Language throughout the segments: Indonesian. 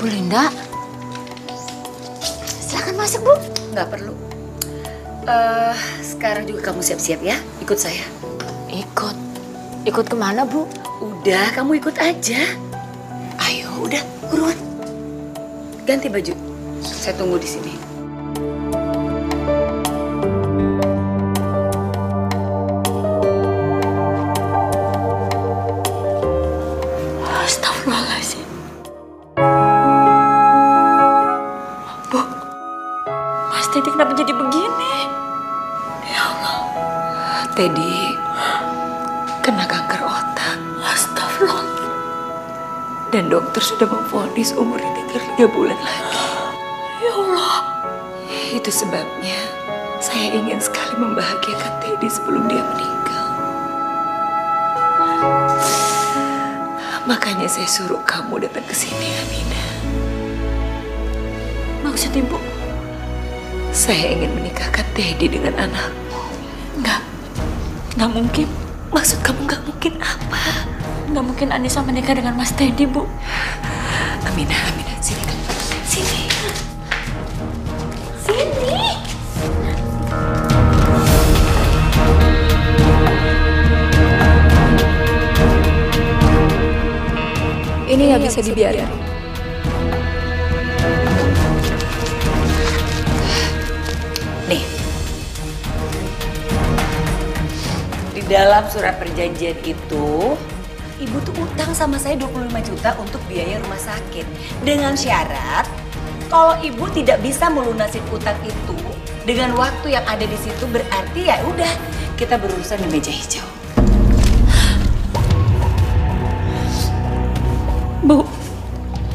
Bu Linda, silakan masuk Bu. Nggak perlu. Sekarang juga kamu siap-siap ya, ikut saya. Ikut? Ikut kemana Bu? Udah, kamu ikut aja. Ayo, udah, buruan. Ganti baju. Saya tunggu di sini. Astagfirullahaladzim. Bu, Mas Teddy kenapa jadi begini? Ya Allah. Teddy kena kanker otak. Astagfirullah. Dan dokter sudah memvonis umurnya tinggal 3 bulan lagi. Ya Allah. Itu sebabnya saya ingin sekali membahagiakan Teddy sebelum dia meninggal. Makanya saya suruh kamu datang ke sini, Aminah. Maksud Ibu? Saya ingin menikahkan Teddy dengan anakmu. Nggak mungkin. Maksud kamu nggak mungkin apa? Nggak mungkin Anissa menikah dengan Mas Teddy, Bu. Aminah, sini kamu. Sini. Sini. Ini nggak bisa dibiarin. Nih. Di dalam surat perjanjian itu, Ibu tuh utang sama saya 25 juta untuk biaya rumah sakit. Dengan syarat, kalau Ibu tidak bisa melunasin utang itu dengan waktu yang ada di situ, berarti ya udah kita berurusan di meja hijau. Bu,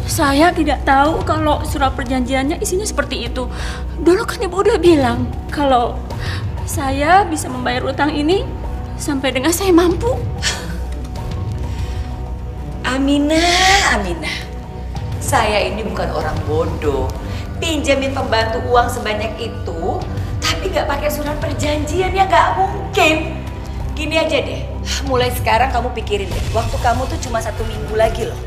saya tidak tahu kalau surat perjanjiannya isinya seperti itu. Dulu kan Ibu udah bilang kalau saya bisa membayar utang ini sampai dengan saya mampu. Aminah. Saya ini bukan orang bodoh. Pinjamin pembantu uang sebanyak itu, tapi nggak pakai surat perjanjian ya nggak mungkin. Gini aja deh, mulai sekarang kamu pikirin deh, waktu kamu tuh cuma 1 minggu lagi loh.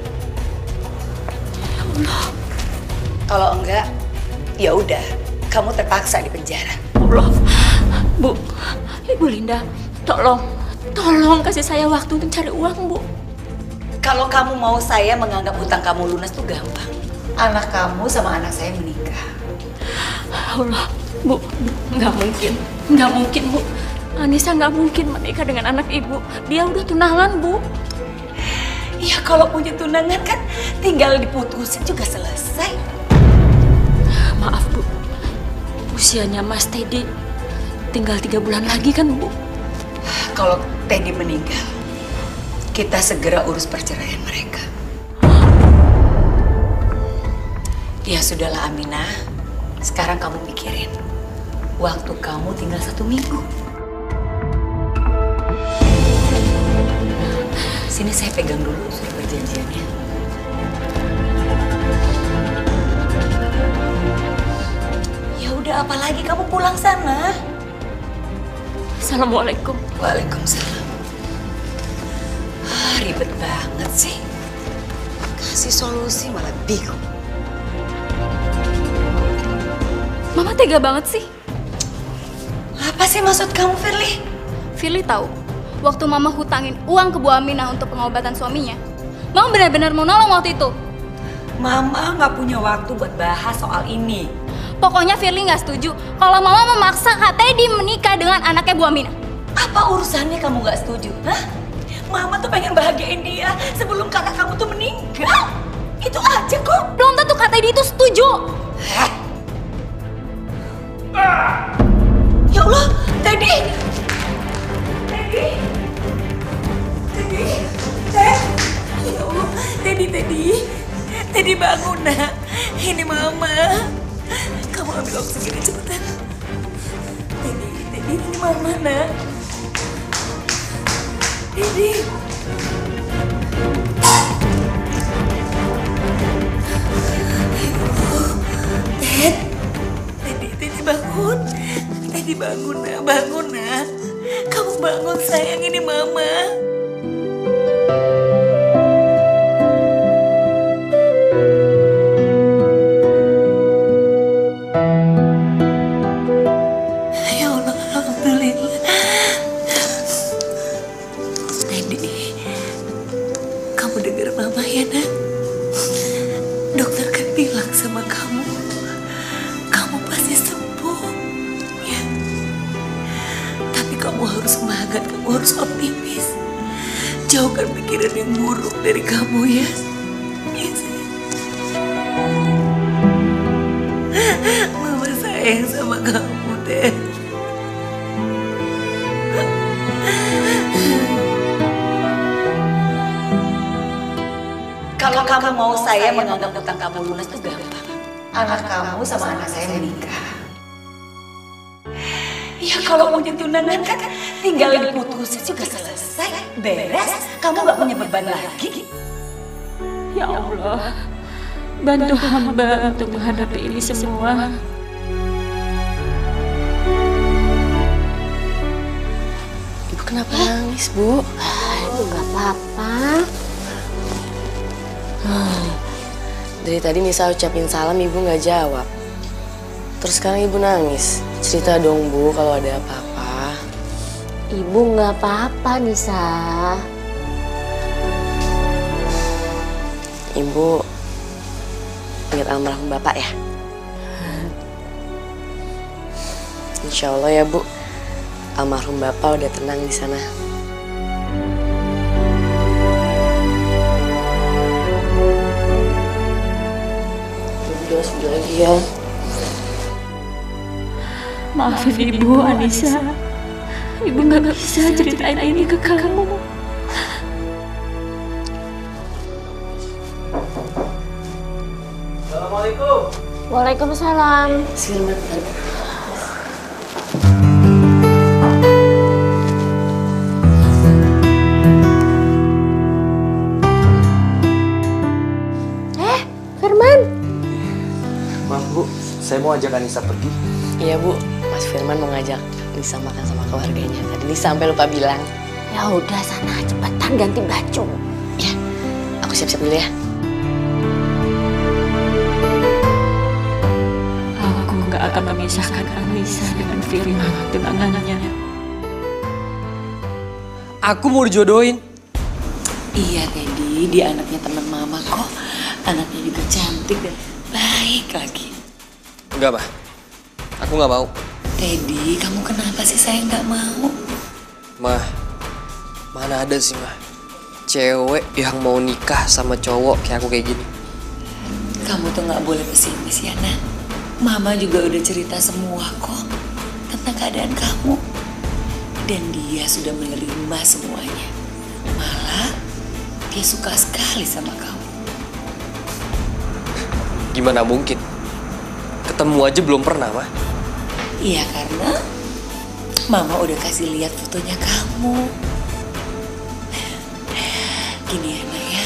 Kalau enggak, ya udah, kamu terpaksa di penjara. Allah, Bu, Ibu Linda, tolong kasih saya waktu untuk cari uang, Bu. Kalau kamu mau saya menganggap hutang kamu lunas tuh gampang. Anak kamu sama anak saya menikah. Allah, Bu, nggak mungkin, Bu. Anissa nggak mungkin menikah dengan anak Ibu. Dia udah tunangan, Bu. Ya kalau punya tunangan kan tinggal diputusin juga selesai. Maaf, Bu. Usianya Mas Teddy tinggal 3 bulan lagi kan, Bu? Kalau Teddy meninggal, kita segera urus perceraian mereka. Ya sudahlah Aminah, sekarang kamu pikirin. Waktu kamu tinggal 1 minggu. Sini saya pegang dulu surat perjanjiannya. Ya udah, apalagi kamu pulang sana. Assalamualaikum. Waalaikumsalam. Ribet banget sih. Kasih solusi malah bingung. Mama tega banget sih. Apa sih maksud kamu, Firly? Firly tahu, waktu Mama hutangin uang ke Bu Aminah untuk pengobatan suaminya, Mama benar-benar mau nolong waktu itu. Mama nggak punya waktu buat bahas soal ini. Pokoknya Firly nggak setuju kalau Mama memaksa Kak Teddy menikah dengan anaknya Bu Aminah. Apa urusannya kamu nggak setuju? Hah? Mama tuh pengen bahagiain dia sebelum kakak kamu tuh meninggal. Itu aja kok. Belum tentu Kak Teddy itu setuju. Hah? Ya Allah, Teddy! Ya Allah, Teddy bangun nak. Ini mama. Kamu ambil oksigen cepetan. Teddy ini mama nak. Teddy. Teddy bangun. Teddy bangun nak. Kamu bangun sayang, ini mama. Ya Allah, alhamdulillah. Teddy, kamu dengar mama ya nak? Dokter kan bilang sama kamu pasti sembuh, ya. Tapi kamu harus semangat, kamu harus optimis. Jauhkan pikiran yang buruk dari kamu, ya. Ya, sayang. Mama sayang sama kamu, Teh. Kalau kamu mau saya menganggap utang kamu lunas itu gampang. Anak kamu sama anak saya menikah. Ya kalau mau ditunangan kan tinggal diputusin juga selesai, beres. Kamu gak punya beban lagi. Ya Allah, bantu hamba untuk menghadapi ini semua. Ibu kenapa nangis, Bu? Ibu gak apa-apa. Dari tadi Nisa ucapin salam, Ibu nggak jawab. Terus sekarang Ibu nangis. Cerita dong, Bu, kalau ada apa-apa. Ibu nggak apa-apa, Nisa. Ibu ingat almarhum Bapak ya? Insya Allah ya, Bu. Almarhum Bapak udah tenang di sana. Sudah lagi ya. Maafin Ibu, Anissa. Ibu nggak bisa ceritain ini ke kamu. Assalamualaikum. Waalaikumsalam. Selamat. Firman. Maaf Bu, saya mau ajak Anissa pergi. Iya, Bu. Mas Firman mau ngajak Nisa makan sama keluarganya. Tadi Nisa sampai lupa bilang. Ya udah sana cepetan ganti baju. Ya, aku siap-siap dulu ya. Aku nggak akan memisahkan Anissa dengan Firman tunangannya. Aku mau dijodohin. Iya Teddy, dia anaknya teman mama kok. Anaknya juga cantik dan baik lagi. Enggak, Ma. Aku nggak mau. Teddy, kamu kenapa sih saya nggak mau? Ma, mana ada sih, Ma, cewek yang mau nikah sama cowok kayak aku kayak gini. Kamu tuh nggak boleh pesimis ya, Nak. Mama juga udah cerita semua kok tentang keadaan kamu. Dan dia sudah menerima semuanya. Malah, dia suka sekali sama kamu. Gimana mungkin? Ketemu aja belum pernah, Ma. Iya, karena Mama udah kasih lihat fotonya kamu. Gini ya, Nak ya.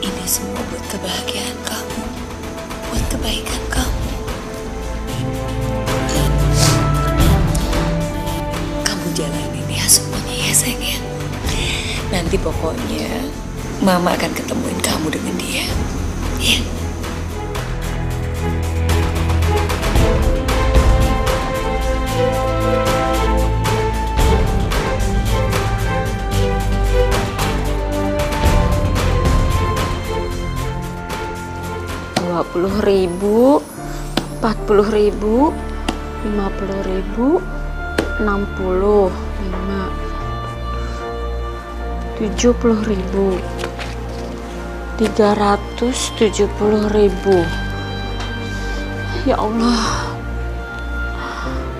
Ini semua buat kebahagiaan kamu. Buat kebaikan kamu. Kamu jalanin ya semuanya ya, sayang ya. Nanti pokoknya Mama akan ketemuin kamu dengan dia. Ya. Rp20.000, Rp40.000, Rp50.000, 60, 5, Rp70.000, Rp370.000. Ya Allah,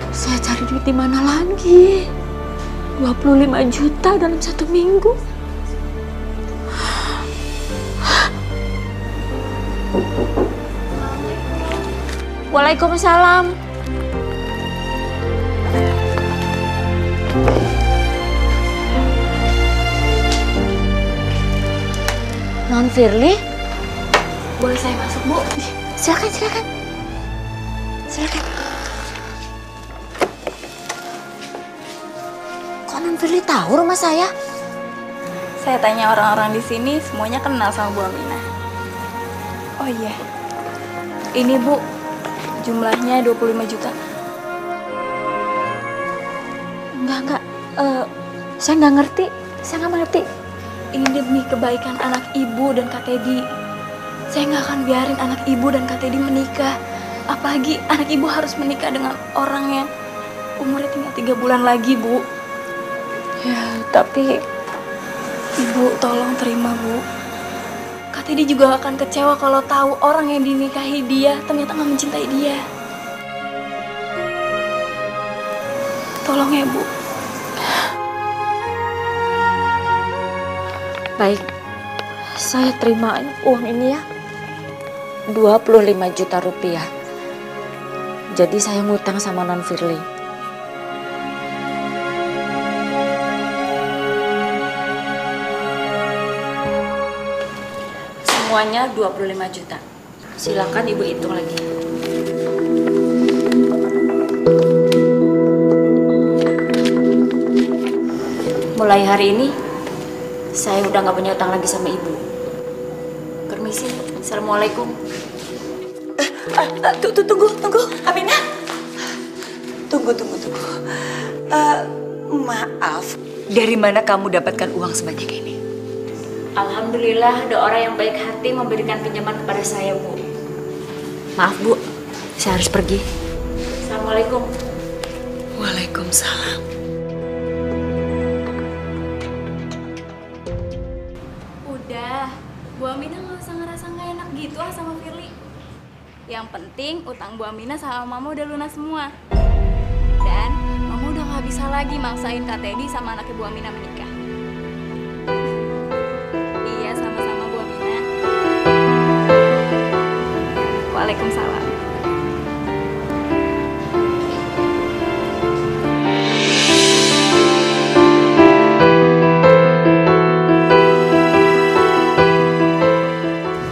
saya cari duit di mana lagi? 25 juta dalam 1 minggu. Waalaikumsalam. Non Firly, Boleh saya masuk, Bu? silakan, silakan. Silakan. Kok Non Firly tahu rumah saya? Saya tanya orang-orang di sini, semuanya kenal sama Bu Aminah. Oh iya, ini Bu, jumlahnya 25 juta. Enggak. Saya nggak ngerti. Saya nggak mengerti. Ini demi kebaikan anak Ibu dan Kak Teddy. Saya nggak akan biarin anak Ibu dan Kak Teddy menikah. Apalagi anak Ibu harus menikah dengan orang yang umurnya tinggal 3 bulan lagi, Bu. Ya, tapi Ibu tolong terima, Bu. Kak Teddy juga akan kecewa kalau tahu orang yang dinikahi dia ternyata nggak mencintai dia. Tolong ya, Bu. baik. Saya terima uang ini ya. 25 juta rupiah. Jadi saya ngutang sama Non Firly. Semuanya 25 juta. Silakan Ibu hitung lagi. Mulai hari ini, saya udah nggak punya utang lagi sama Ibu. Permisi. Assalamualaikum. Tunggu, Aminah. Tunggu. Maaf, dari mana kamu dapatkan uang sebanyak ini? Alhamdulillah ada orang yang baik hati memberikan pinjaman kepada saya, Bu. Maaf, Bu. Saya harus pergi. Assalamualaikum. Waalaikumsalam. Udah, Bu Aminah nggak usah ngerasa nggak enak gitu sama Firly. Yang penting utang Bu Aminah sama Mama udah lunas semua. Dan Mama udah nggak bisa lagi maksain Kak Teddy sama anaknya Bu Aminah menikah. Iya, sama-sama Bu Aminah. Waalaikumsalam.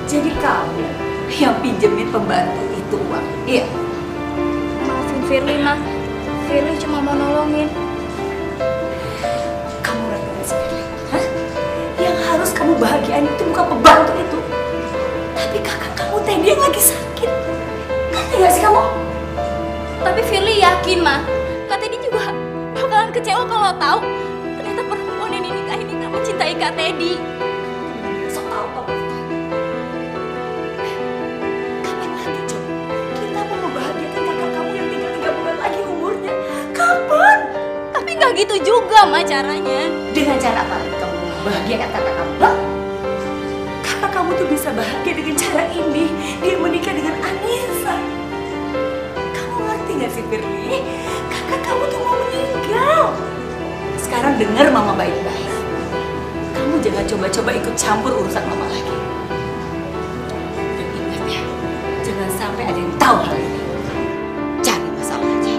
Jadi kamu yang pinjemin pembantu itu uang? Iya. Maafin Firly, Ma. Firly cuma mau nolongin. Kamu ngerti sendiri, hah? Yang harus kamu bahagiain itu bukan pembantu itu, tapi kakak kamu Teddy yang lagi sakit. Ngerti gak sih kamu? Tapi Firly yakin, Ma. Kak Teddy juga bakalan kecewa kalau tahu ternyata perempuan yang dinikahin ini gak mencintai Kak Teddy. Sok tahu kamu. Kapan lagi coba kita mau membahagiakan kakak kamu yang tinggal 3 bulan lagi umurnya? Kapan? Tapi nggak gitu juga, Ma, caranya. Dengan cara apa lagi kamu mau membahagiakan kakak kamu? Hah? Kakak kamu tuh bisa bahagia dengan cara ini. Dia menikah dengan Anissa. Kamu ngerti gak sih, Firly? Kakak kamu tuh mau meninggal. Sekarang dengar mama baik-baik. Kamu jangan coba-coba ikut campur urusan mama lagi. Dan ingat ya, jangan sampai ada yang tahu hal ini. Cari masalah aja.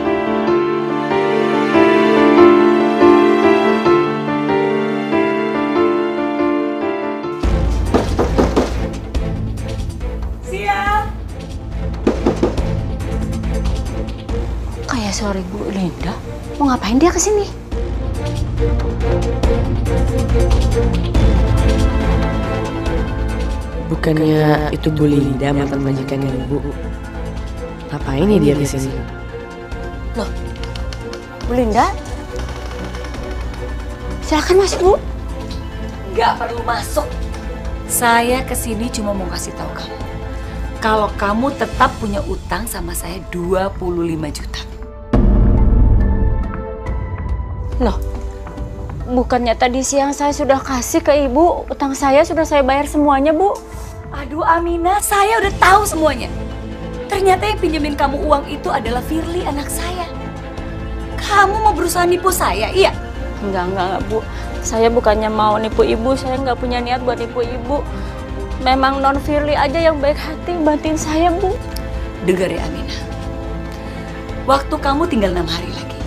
Siap. Kayak sore Bu Linda. Mau ngapain dia kesini? Bukannya itu Bu Linda mantan majikannya Ibu? Ngapain ya dia di sini? Loh, Bu Linda? Silakan masuk, Bu. Nggak perlu masuk. Saya kesini cuma mau kasih tahu kamu. Kalau kamu tetap punya utang sama saya 25 juta. Loh, bukannya tadi siang saya sudah kasih ke Ibu, utang saya sudah saya bayar semuanya, Bu. Aduh Aminah, saya udah tahu semuanya. Ternyata yang pinjemin kamu uang itu adalah Firly, anak saya. Kamu mau berusaha nipu saya, iya? Enggak, Bu. Saya bukannya mau nipu Ibu, saya nggak punya niat buat nipu Ibu. Memang Non Firly aja yang baik hati bantuin saya, Bu. Dengar ya Aminah, waktu kamu tinggal 6 hari lagi.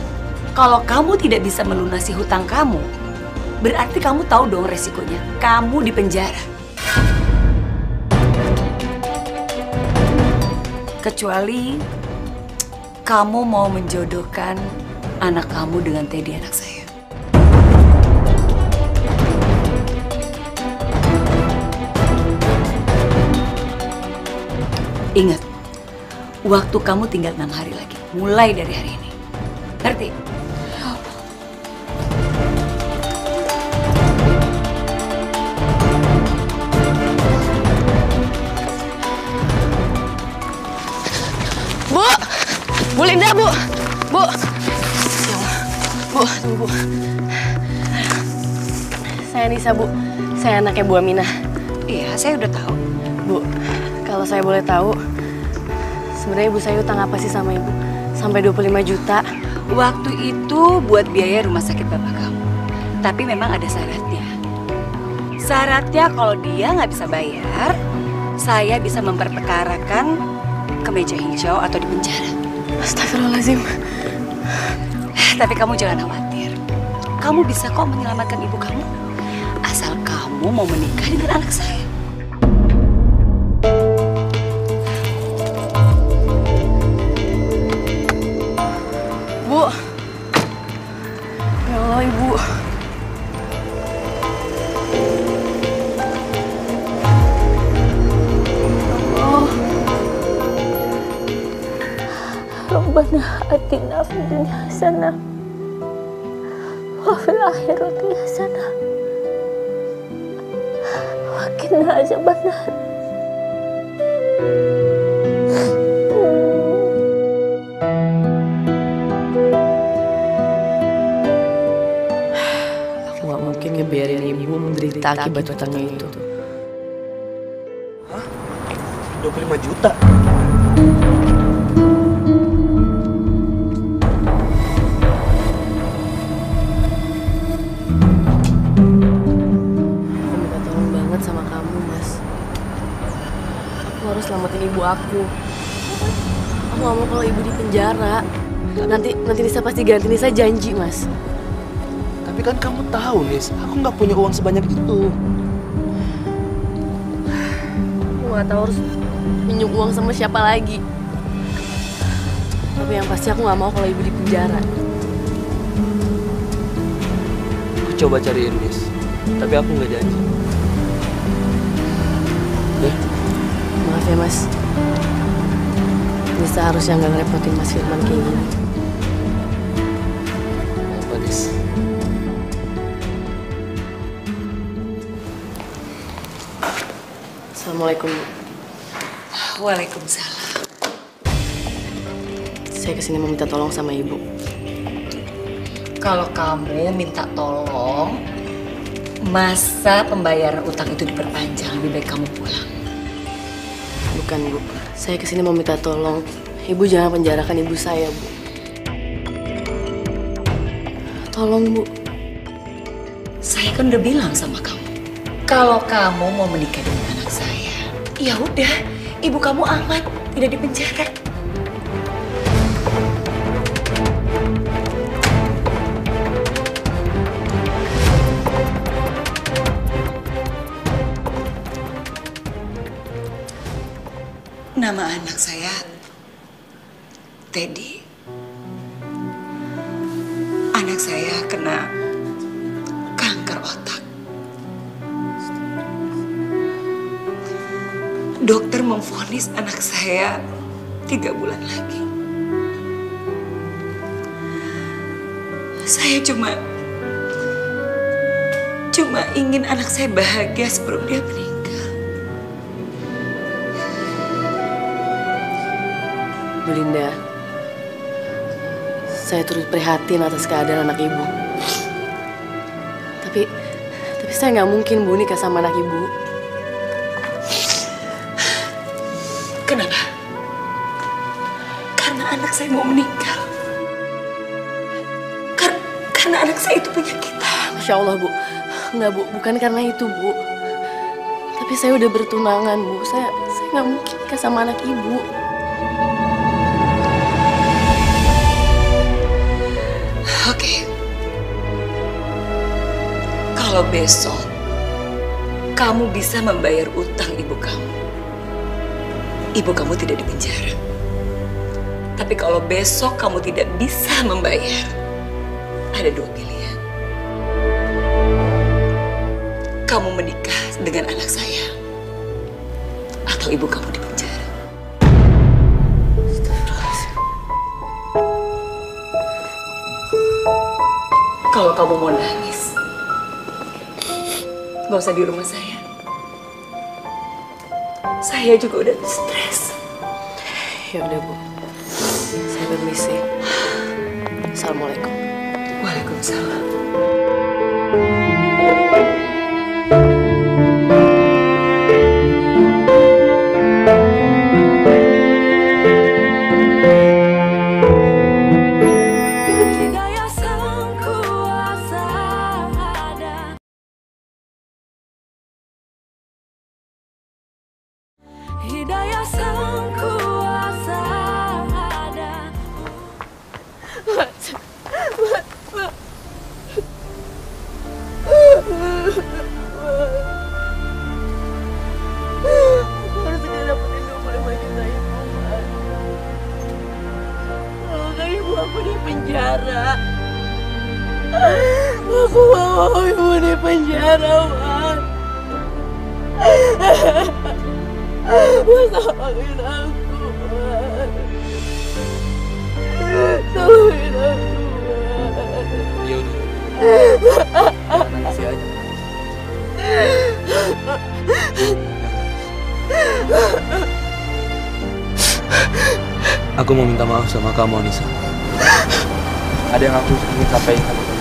Kalau kamu tidak bisa melunasi hutang kamu, berarti kamu tahu dong resikonya. Kamu di penjara. Kecuali kamu mau menjodohkan anak kamu dengan Teddy, anak saya. Ingat, waktu kamu tinggal 6 hari lagi, mulai dari hari ini. Ngerti? Bu Linda, Bu. Bu. Ya Allah. Bu, tunggu, Bu. Saya Nisa, Bu. Saya anaknya Bu Aminah. Iya, saya udah tahu. Bu, kalau saya boleh tahu, sebenarnya ibu saya utang apa sih sama ibu? Sampai 25 juta. Waktu itu buat biaya rumah sakit bapak kamu. Tapi memang ada syaratnya. Syaratnya kalau dia nggak bisa bayar, saya bisa memperkarakan ke meja hijau atau di penjara. Astagfirullahaladzim. Tapi kamu jangan khawatir. Kamu bisa kok menyelamatkan ibu kamu. Asal kamu mau menikah dengan anak saya. Bu. Ya Allah, Ibu. Rabbana atina fid dunya hasanah wa fil akhirati hasanah wa qina azabannar. Aku gak mungkin ngebiarin ibu menderita akibat utangnya itu. Hah? 25 juta? Sama kamu, Mas. Aku harus selamatin ibu aku. Aku gak mau kalau ibu di penjara. Nanti Nisa pasti ganti. Nisa janji, Mas. Tapi kan kamu tahu, Nis, aku nggak punya uang sebanyak itu. Aku gak tahu harus minjem uang sama siapa lagi. Tapi yang pasti aku gak mau kalau ibu di penjara. Aku coba cariin, Nis. Tapi aku nggak janji. Maaf ya, Mas. Nisa harusnya nggak ngerepotin Mas Firman kayak gini. Apa, Nis? Assalamualaikum. Waalaikumsalam. Saya kesini mau minta tolong sama ibu. Kalau kamu minta tolong, masa pembayaran utang itu diperpanjang, lebih baik kamu pulang. Bukan, Bu. Saya kesini mau minta tolong. Ibu jangan penjarakan ibu saya, Bu. Tolong, Bu. Saya kan udah bilang sama kamu, kalau kamu mau menikah dengan anak saya, ya udah, ibu kamu aman, tidak di penjara. Nama anak saya Teddy. Anak saya kena kanker otak. Dokter memvonis anak saya 3 bulan lagi. Saya cuma ingin anak saya bahagia sebelum dia meninggal. Bu Linda, saya turut prihatin atas keadaan anak ibu. Tapi saya nggak mungkin, Bu, nikah sama anak ibu. Kenapa? Karena anak saya mau meninggal. Karena anak saya itu punya kita. Masya Allah, Bu. Nggak, Bu. Bukan karena itu, Bu. Tapi saya udah bertunangan, Bu. Saya nggak mungkin nikah sama anak ibu. Oke. Kalau besok kamu bisa membayar utang ibu kamu tidak dipenjara. Tapi kalau besok kamu tidak bisa membayar, ada dua pilihan. Kamu menikah dengan anak saya, atau ibu kamu dipenjara. Kalau kamu mau nangis, gak usah di rumah saya. Saya juga udah stres. Ya udah Bu, saya permisi. Assalamualaikum. Waalaikumsalam. Hidayah sang kuasa ada. Aku harus segera dapetin 25 juta ibu, Mas. Kalau kan ibu aku di penjara. Aku mau ibu di penjara, Mas. Mas, tolongin aku, Mas. Tolongin aku, Mas. Ya udah. Nangis aja. Aku mau minta maaf sama kamu, Anissa. Ada yang aku ingin sampaikan sama kamu.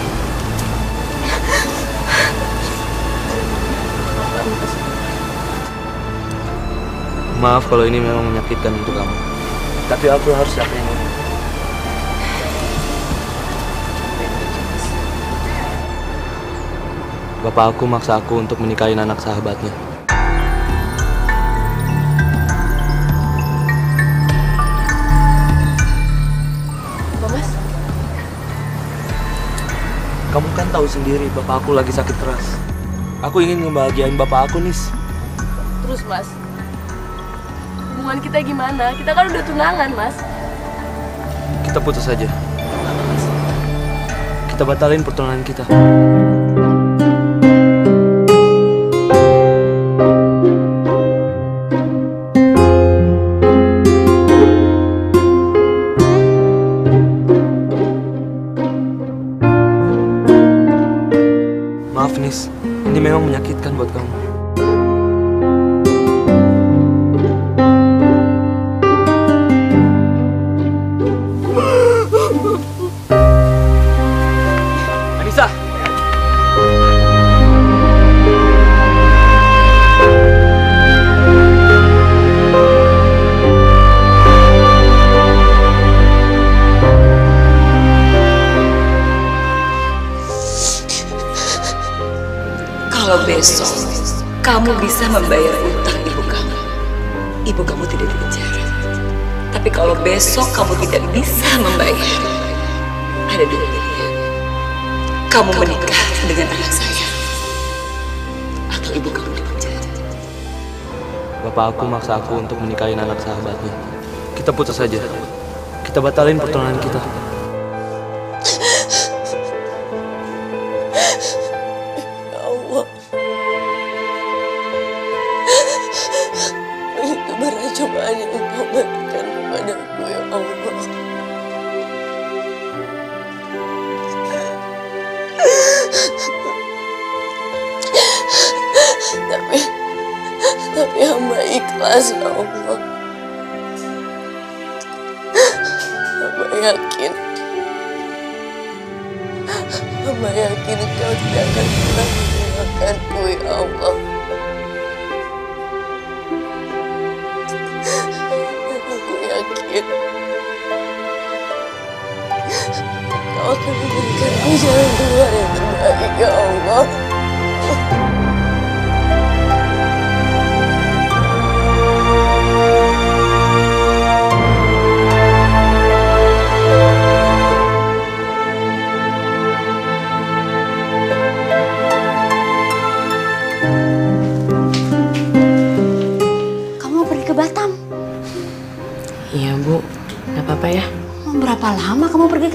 Maaf kalau ini memang menyakitkan untuk kamu. Tapi aku harus yakin ini. Bapak aku maksa aku untuk menikahin anak sahabatnya. Apa, Mas? Kamu kan tahu sendiri bapak aku lagi sakit keras. Aku ingin ngebahagiain bapak aku, Nis. Terus, Mas, hubungan kita gimana? Kita kan udah tunangan, Mas. Kita putus saja. Kita batalin pertunangan kita. Maaf, Nis. Ini memang menyakitkan buat kamu. Anissa! Kalau besok kamu bisa membayar utang ibu kamu tidak dipenjara. Tapi kalau besok kamu tidak bisa membayar, ada dua pilihan. Kamu menikah dengan anak saya, atau ibu kamu dipenjara. Bapak aku maksa aku untuk menikahin anak sahabatnya. Kita putus saja. Kita batalin pertunangan kita. Ya Allah. Begitu berat cobaan yang Engkau berikan kepadaku, ya Allah. Tapi hamba ikhlas, ya Allah. Hamba yakin Engkau tidak akan pernah meninggalkanku, ya Allah. Aku yakin Kau akan memberikanku jalan keluar yang terbaik, ya Allah.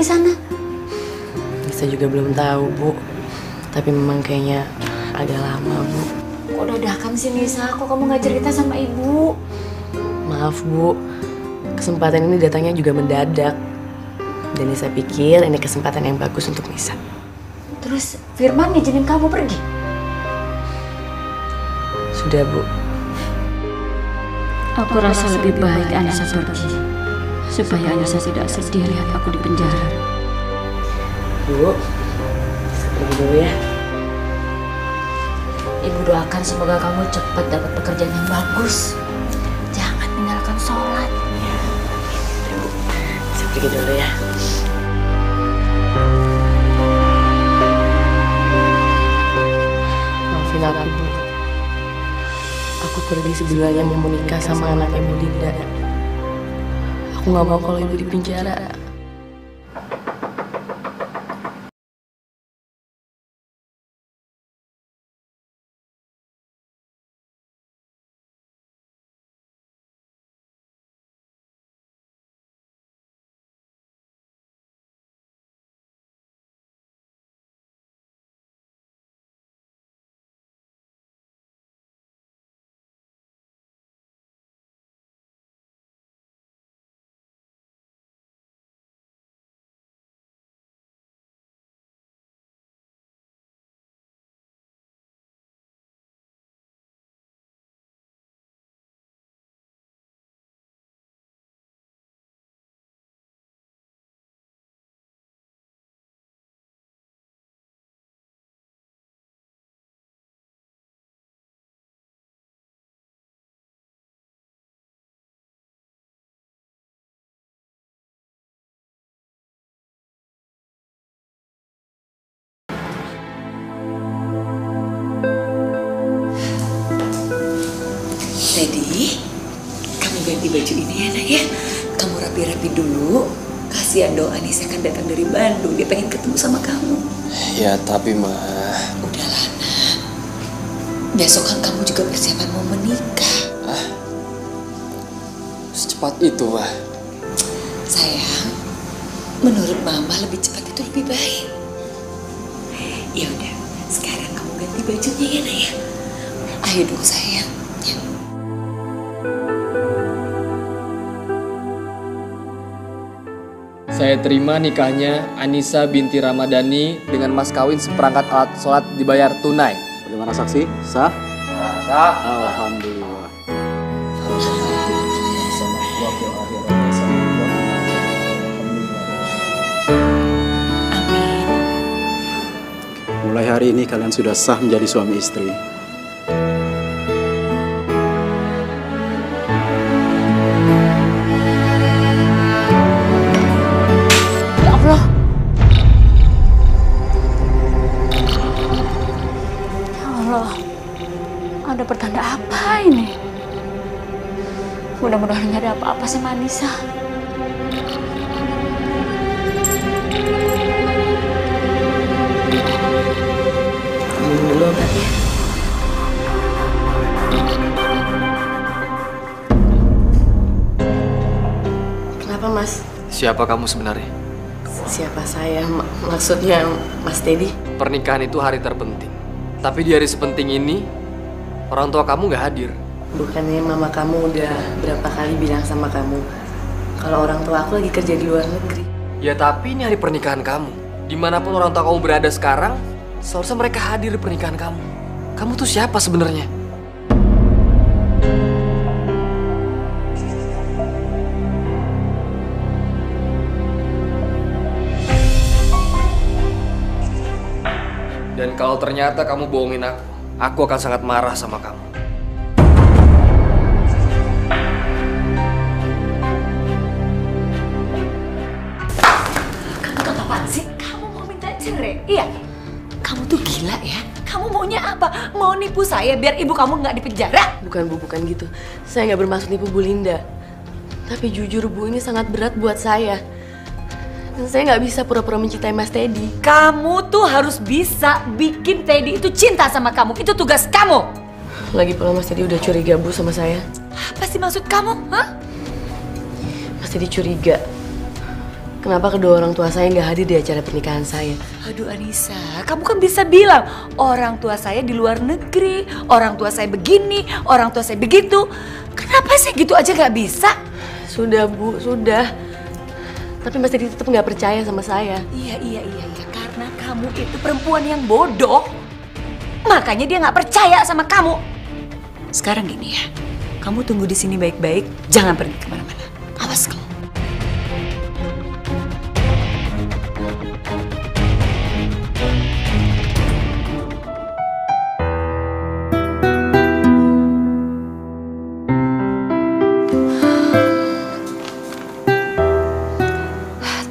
di sana? Nisa juga belum tahu, Bu. Tapi memang kayaknya agak lama, Bu. Kok dadakan sih Nisa? Kok kamu nggak cerita sama ibu? Maaf, Bu. Kesempatan ini datangnya juga mendadak. Dan Nisa pikir ini kesempatan yang bagus untuk Nisa. Terus Firman ngizinin kamu pergi? Sudah, Bu. Aku rasa lebih baik Anissa pergi, supaya Anissa tidak sedih lihat aku di penjara. Bu, Nisa pergi dulu ya. Ibu doakan semoga kamu cepat dapat pekerjaan yang bagus. Jangan tinggalkan sholat. Nisa pergi dulu ya. Maafin aku, Bu. Aku pergi sebenarnya mau menikah sama anaknya Bu Linda. Aku nggak mau kalau ibu di penjara. Teddy, kamu ganti baju ini ya nak ya. Kamu rapi-rapi dulu. Kasihan dong Anissa kan datang dari Bandung. Dia pengen ketemu sama kamu. Ya tapi Ma. Udahlah nak. Besok kan kamu juga persiapan mau menikah. Secepat itu Ma. Sayang, menurut Mama lebih cepat itu lebih baik. Ya udah, sekarang kamu ganti bajunya ya nak ya. Ayo dong sayang. Ya. Saya terima nikahnya Anissa binti Ramadhani dengan mas kawin seperangkat alat sholat dibayar tunai. Bagaimana saksi? Sah? Sah. Alhamdulillah. Mulai hari ini kalian sudah sah menjadi suami istri. Ada pertanda apa ini? Mudah-mudahan nggak ada apa-apa sama Anissa. Minum dulu obatnya. Kenapa, Mas? Siapa kamu sebenarnya? Siapa saya? Maksudnya Mas Teddy? Pernikahan itu hari terpenting. Tapi di hari sepenting ini, orang tua kamu nggak hadir. Bukannya mama kamu udah berapa kali bilang sama kamu kalau orang tua aku lagi kerja di luar negeri? Ya tapi ini hari pernikahan kamu. Dimanapun orang tua kamu berada sekarang, seharusnya mereka hadir di pernikahan kamu. Kamu tuh siapa sebenarnya? Dan kalau ternyata kamu bohongin aku akan sangat marah sama kamu. Kamu tuh apaan sih? Kamu mau minta cerai? Iya. Kamu tuh gila ya? Kamu maunya apa? Mau nipu saya biar ibu kamu nggak dipenjara? Bukan Bu, bukan gitu. Saya nggak bermaksud nipu Bu Linda. Tapi jujur Bu, ini sangat berat buat saya. Dan saya nggak bisa pura-pura mencintai Mas Teddy. Kamu tuh harus bisa bikin Teddy itu cinta sama kamu. Itu tugas kamu. Lagi pula Mas Teddy udah curiga Bu sama saya. Apa sih maksud kamu? Hah? Mas Teddy curiga kenapa kedua orang tua saya nggak hadir di acara pernikahan saya? Aduh Anissa, kamu kan bisa bilang orang tua saya di luar negeri, orang tua saya begini, orang tua saya begitu. Kenapa sih gitu aja nggak bisa? Sudah Bu, sudah. Tapi Mas Teddy tetap nggak percaya sama saya. Iya. Karena kamu itu perempuan yang bodoh. Makanya dia nggak percaya sama kamu. Sekarang gini ya, kamu tunggu di sini baik-baik, jangan pergi kemana-mana. Awas kamu.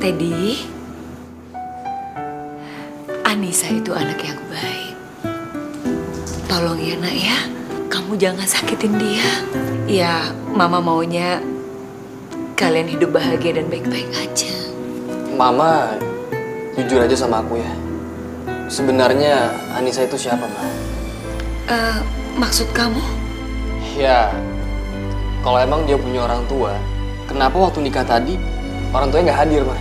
Teddy, Anissa itu anak yang baik. Tolong ya nak ya, kamu jangan sakitin dia. Ya, mama maunya kalian hidup bahagia dan baik-baik aja. Mama, jujur aja sama aku ya. Sebenarnya Anissa itu siapa, Ma? Maksud kamu? Ya, kalau emang dia punya orang tua, kenapa waktu nikah tadi orang tuanya nggak hadir, Ma?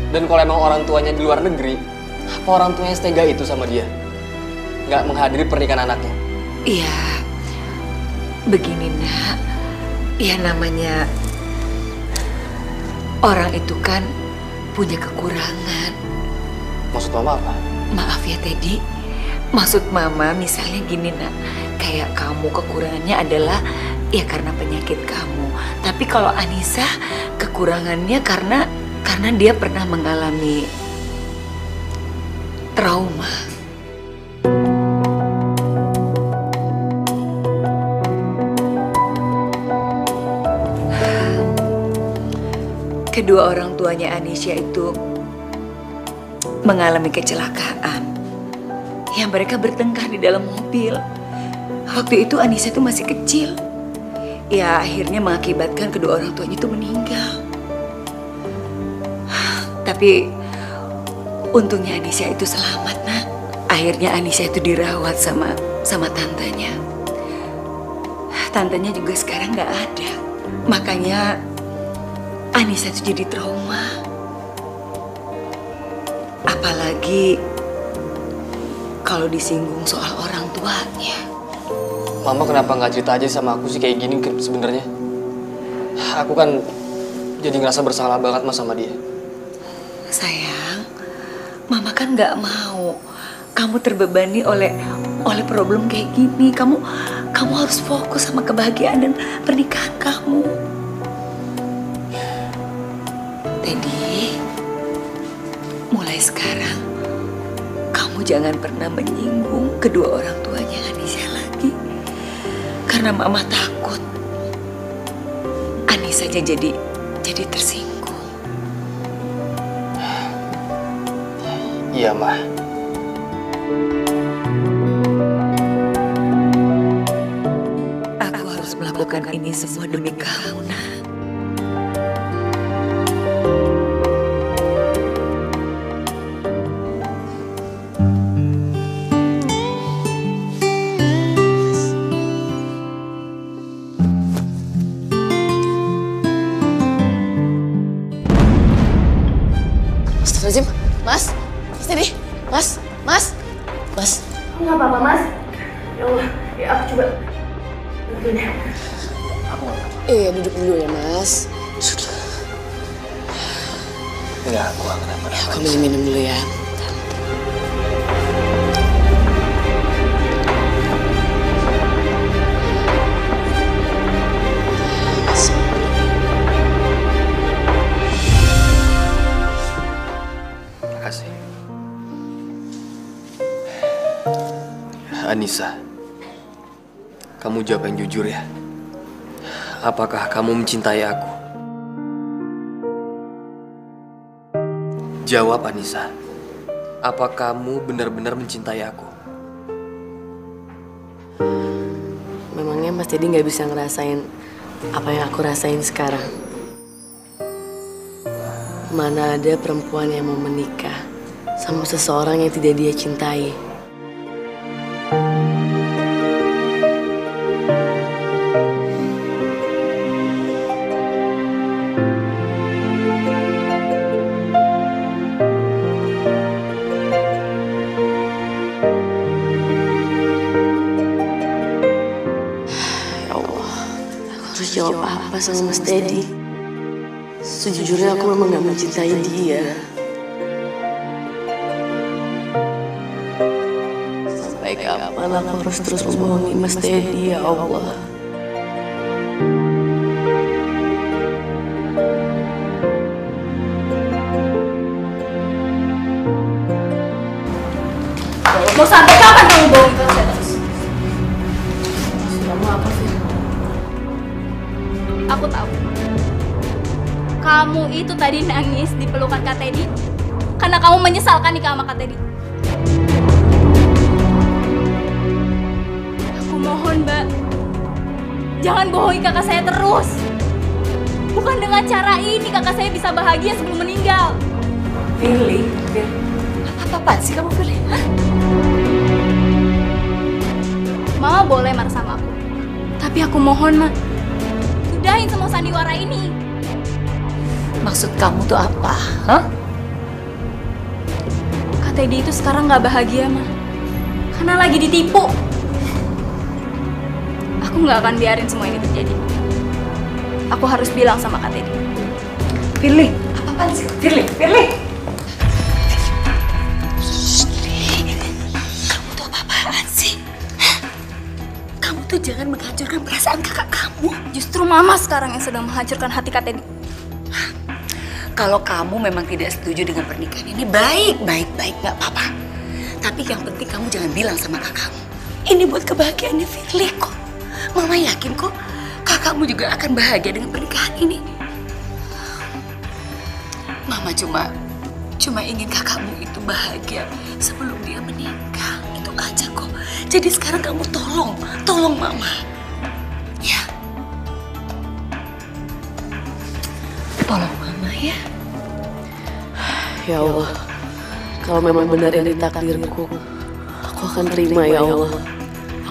Dan kalau emang orang tuanya di luar negeri, apa orang tuanya setega itu sama dia? Nggak menghadiri pernikahan anaknya? Iya, begini nak. Ya namanya orang itu kan punya kekurangan. Maksud Mama apa? Maaf ya Teddy, maksud Mama misalnya gini nak. Kayak kamu kekurangannya adalah ya karena penyakit kamu. Tapi kalau Anissa kekurangannya karena dia pernah mengalami trauma. Kedua orang tuanya Anisha itu mengalami kecelakaan. Yang mereka bertengkar di dalam mobil. Waktu itu Anissa itu masih kecil. Ya akhirnya mengakibatkan kedua orang tuanya itu meninggal. Tapi untungnya Anissa itu selamat nak. Akhirnya Anissa itu dirawat sama tantenya. Tantenya juga sekarang nggak ada. Makanya Anissa itu jadi trauma. Apalagi kalau disinggung soal orang tuanya. Mama kenapa nggak cerita aja sama aku sih kayak gini sebenarnya? Aku kan jadi ngerasa bersalah banget Mas sama dia. Sayang, Mama kan nggak mau kamu terbebani oleh problem kayak gini. Kamu harus fokus sama kebahagiaan dan pernikahan kamu. Teddy, mulai sekarang kamu jangan pernah menyinggung kedua orang tuanya Anissa lagi. Karena Mama takut Anissa aja jadi tersinggung. Iya, Ma. Aku harus melakukan ini semua demi kamu, nak. Astagfirullahaladzim, Mas, Teddy, Mas. Nggak apa-apa, Mas. Ya Allah, ya aku coba bantuin ya. Duduk dulu ya, Mas. Enggak, aku nggak kenapa-napa. Aku minum dulu ya. Makasih. Anissa, kamu jawab yang jujur ya. Apakah kamu mencintai aku? Jawab Anissa. Apa kamu benar-benar mencintai aku? Memangnya Mas Teddy nggak bisa ngerasain apa yang aku rasain sekarang? Mana ada perempuan yang mau menikah sama seseorang yang tidak dia cintai? harus jawab apa sama Mas Teddy. Sejujurnya aku memang gak mencintai dia. Sampai kapan aku harus terus membohongi Mas Teddy, ya Allah. Mau sampai kapan kamu bohong saya terus? Kamu apa sih? Aku tahu. Kamu itu tadi nangis di pelukan Kak Teddy karena kamu menyesalkan nikah sama Kak Teddy. Aku mohon, Mbak. Jangan bohongi kakak saya terus. Bukan dengan cara ini kakak saya bisa bahagia sebelum meninggal. Firly, apa-apaan sih kamu, Firly? Hah? Mama boleh marah sama aku. Tapi aku mohon, Ma. Sudahin semua sandiwara ini. Maksud kamu tuh apa? Hah? Kak Teddy itu sekarang gak bahagia, Ma. Karena lagi ditipu. Aku gak akan biarin semua ini terjadi. Aku harus bilang sama Kak Teddy. Firly, apa-apaan sih? Firly. Kamu tuh apa-apaan sih? Kamu tuh jangan menghancurkan perasaan kakak kamu. Justru Mama sekarang yang sedang menghancurkan hati Kak Teddy. Kalau kamu memang tidak setuju dengan pernikahan ini, baik, gak apa-apa. Tapi yang penting kamu jangan bilang sama kakakmu. Ini buat kebahagiaannya Firly kok. Mama yakin kok kakakmu juga akan bahagia dengan pernikahan ini. Mama cuma ingin kakakmu itu bahagia sebelum dia meninggal. Itu aja kok. Jadi sekarang kamu tolong Mama. Ya. Tolong Mama ya. Ya Allah, kalau memang benar ini takdirku, aku akan terima ya Allah.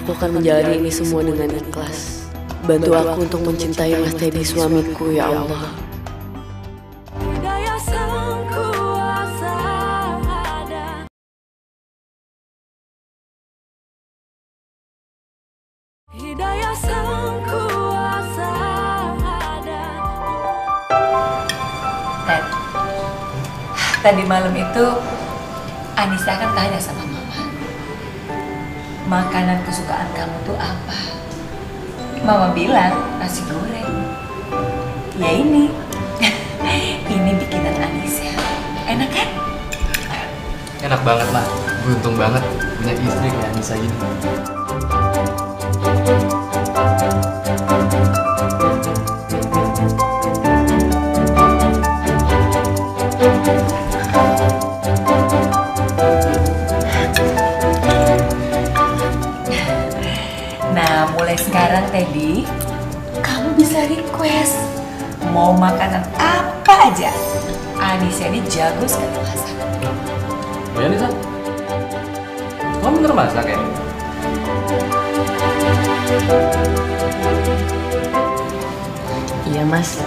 Aku akan menjalani ini semua dengan ikhlas. Bantu aku untuk mencintai Mas Teddy suamiku ya Allah. Tadi malam itu Anissa kan tanya sama Mama, makanan kesukaan kamu tuh apa? Mama bilang nasi goreng. Ya ini, ini bikinan Anissa. Enak kan? Enak banget lah, beruntung banget punya istri kayak Anissa gini. Nah, mulai sekarang Teddy, kamu bisa request mau makanan apa aja. Anissa ini jago sekali masak. Oh ya Nisa? Kamu bener masak ya? Iya Mas.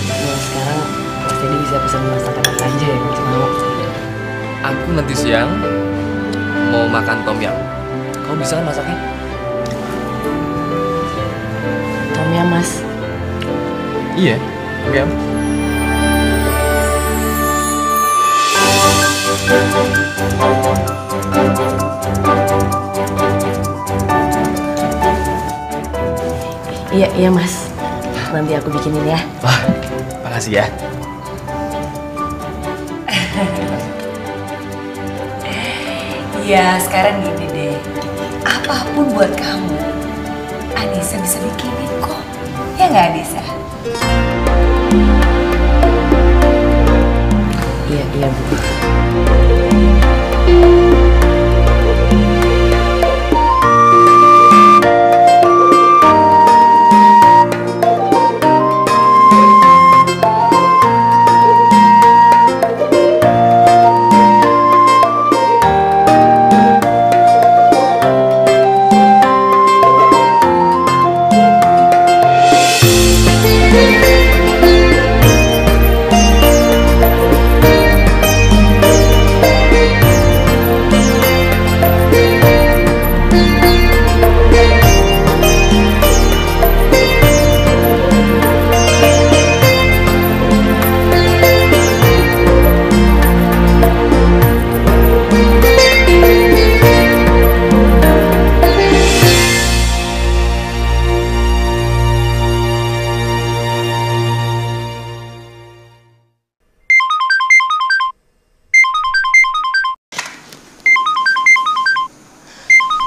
Nah, sekarang Mas Teddy bisa pesan masakan apa aja yang Mas mau. Aku nanti siang mau makan tom yum. Kamu bisa kan masaknya? Tom yum Mas. Iya, tom yum. Iya Mas. Nanti aku bikinin ya. Wah, makasih ya. Ya, sekarang gini deh. Apapun buat kamu, Anissa bisa bikinin kok. Ya nggak Anissa? Iya Bu.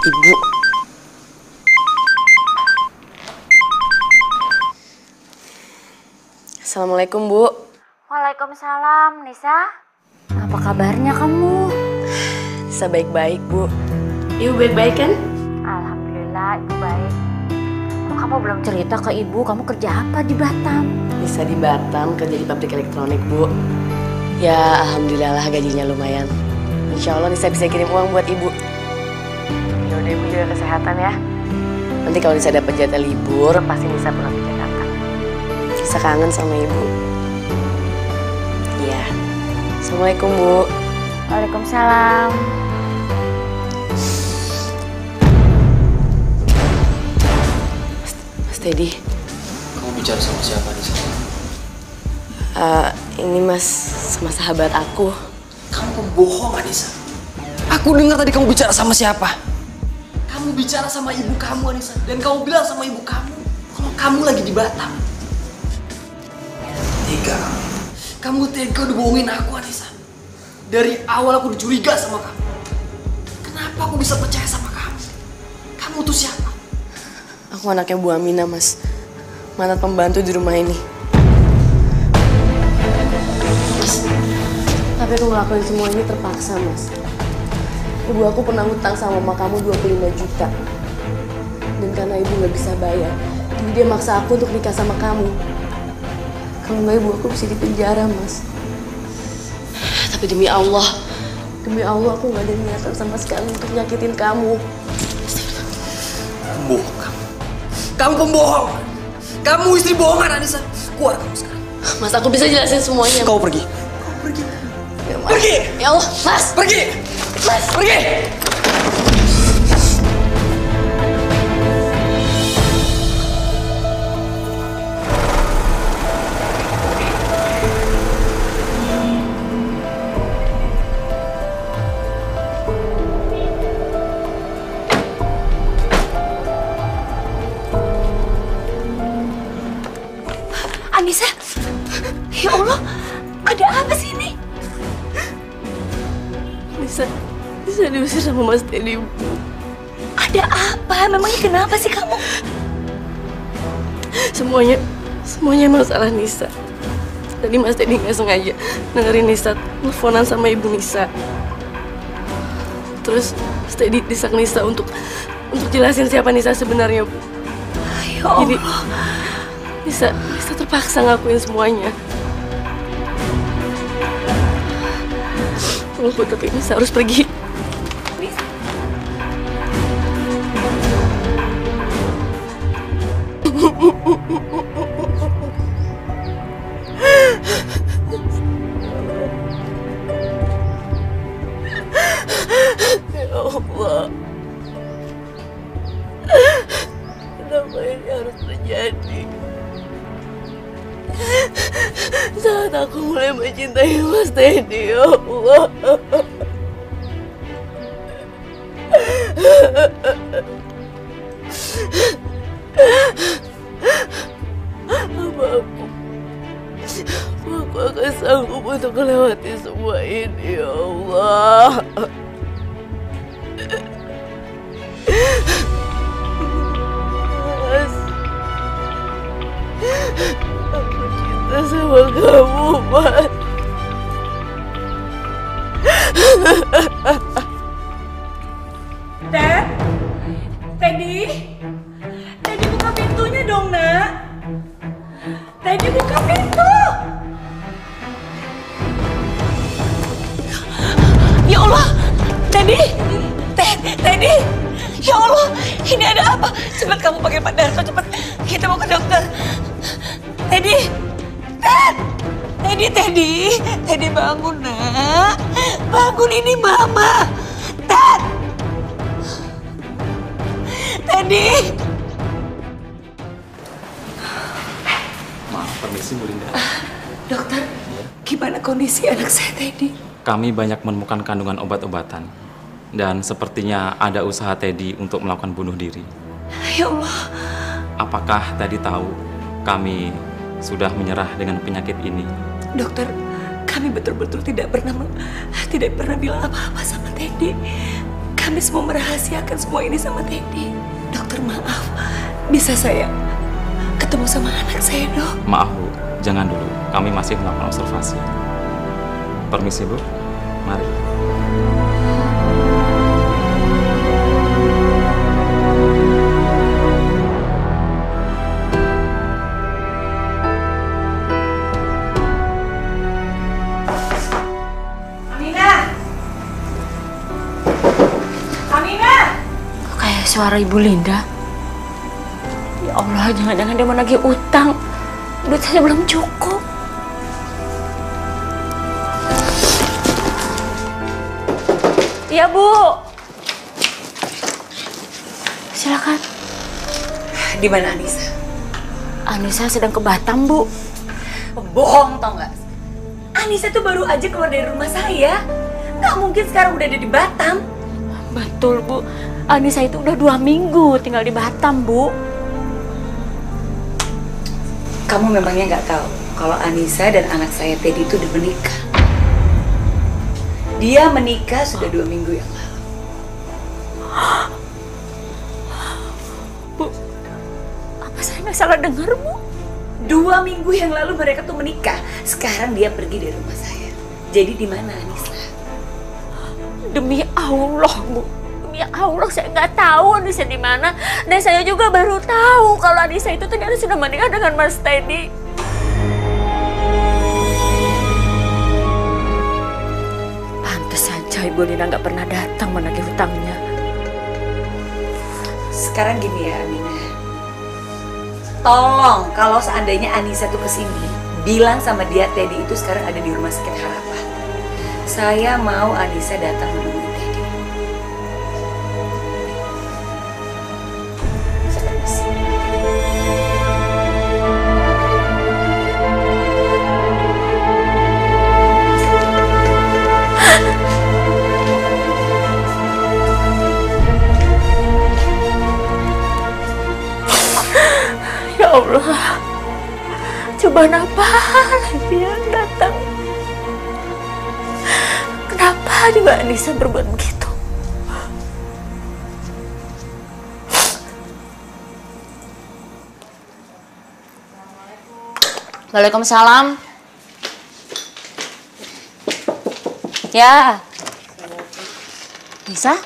Ibu. Assalamualaikum, Bu. Waalaikumsalam, Nisa. Apa kabarnya kamu? Nisa baik-baik, Bu. Ibu baik-baik kan? Alhamdulillah, Ibu baik. Kok kamu belum cerita ke Ibu, kamu kerja apa di Batam? Nisa di Batam kerja di pabrik elektronik, Bu. Ya, alhamdulillah lah gajinya lumayan. Insya Allah Nisa bisa kirim uang buat Ibu. Yaudah, Ibu jaga kesehatan ya. Nanti kalau Nisa dapat jatah libur, pasti Nisa pulang ke Jakarta. Nisa kangen sama Ibu. Iya. Assalamualaikum, Bu. Waalaikumsalam. Mas Teddy. Kamu bicara sama siapa di sana? Ini Mas sama sahabat aku. Kamu pembohong, Anissa. Aku dengar tadi kamu bicara sama siapa? Kamu bicara sama ibu kamu, Anissa. Dan kamu bilang sama ibu kamu kalau kamu lagi di Batam. Tega. Kamu tega udah bohongin aku, Anissa. Dari awal aku udah curiga sama kamu. Kenapa aku bisa percaya sama kamu? Kamu tuh siapa? Aku anaknya Bu Aminah, Mas. Mantan pembantu di rumah ini. Tapi aku ngelakuin semua ini terpaksa, Mas. Ibu aku pernah hutang sama mama kamu 25 juta. Dan karena ibu gak bisa bayar, jadi dia maksa aku untuk nikah sama kamu. Kalau nggak ibu aku bisa dipenjara, Mas. Tapi demi Allah aku gak ada niatan sama sekali untuk nyakitin kamu. Pembohong kamu. Kamu pembohong. Kamu istri bohongan, Anissa. Keluar kamu sekarang. Mas, aku bisa jelasin semuanya. Kau pergi. Pergi! Ya Allah, Mas! Pergi! Mas! Pergi! Anissa, ya Allah, ada apa sih ini? Bisa diusir sama Mas Teddy, Bu. Ada apa? Memangnya kenapa sih kamu? Semuanya masalah Nisa. Tadi Mas Teddy nggak sengaja dengerin Nisa teleponan sama Ibu Nisa. Terus Mas Teddy desak Nisa untuk jelasin siapa Nisa sebenarnya, Bu. Ya Allah. Jadi Nisa terpaksa ngakuin semuanya. Bu, tapi Nisa harus pergi. Ya Allah, kenapa ini harus terjadi? Saat aku mulai mencintai Mas Teddy, ya Allah. Apa aku akan sanggup untuk melewati semua ini, ya Allah. Mas, aku cinta sama kamu, Mas. Teddy buka pintunya dong, Nak. Teddy buka pintu. Ya Allah, Teddy, ya Allah, ini ada apa? Cepat kamu pakai Pak Darto, cepat kita mau ke dokter. Teddy bangun, Nak. Bangun, ini Mama. Teddy. Maaf, permisi Bu Linda. Dokter, gimana kondisi anak saya Teddy? Kami banyak menemukan kandungan obat-obatan. Dan sepertinya ada usaha Teddy untuk melakukan bunuh diri. Ya Allah. Apakah Teddy tahu kami sudah menyerah dengan penyakit ini? Dokter, kami betul-betul tidak pernah bilang apa-apa sama Teddy. Kamis mau merahasiakan semua ini sama Teddy. Dokter maaf, bisa saya ketemu sama anak saya, Dok? Maaf Bu, jangan dulu. Kami masih melakukan observasi. Permisi Bu, mari. Suara Ibu Linda. Ya Allah, jangan-jangan dia mau nagih utang. Duit saya belum cukup. Iya, Bu. Silakan. Di mana Anissa? Anissa sedang ke Batam, Bu. Bohong, tau nggak? Anissa tuh baru aja keluar dari rumah saya. Nggak mungkin sekarang udah ada di Batam. Betul, Bu. Anissa itu udah 2 minggu tinggal di Batam, Bu. Kamu memangnya nggak tahu kalau Anissa dan anak saya Teddy itu udah menikah. Dia menikah sudah 2 minggu yang lalu. Bu, apa saya nggak salah dengar, Bu? 2 minggu yang lalu mereka tuh menikah. Sekarang dia pergi dari rumah saya. Jadi di mana Anissa? Demi Allah, Bu. Ya Allah, saya nggak tahu Anissa di mana, dan saya juga baru tahu kalau Anissa itu ternyata sudah menikah dengan Mas Teddy. Pantes saja Ibu Lina nggak pernah datang menagih hutangnya. Sekarang gini ya, Aminah. Tolong kalau seandainya Anissa tuh kesini, bilang sama dia Teddy itu sekarang ada di Rumah Sakit Harapan. Saya mau Anissa datang menemui Teddy. Ya Allah, cobaan apa lagi yang datang? Kenapa juga Anissa berbuat begitu? Waalaikumsalam. Ya. Bisa?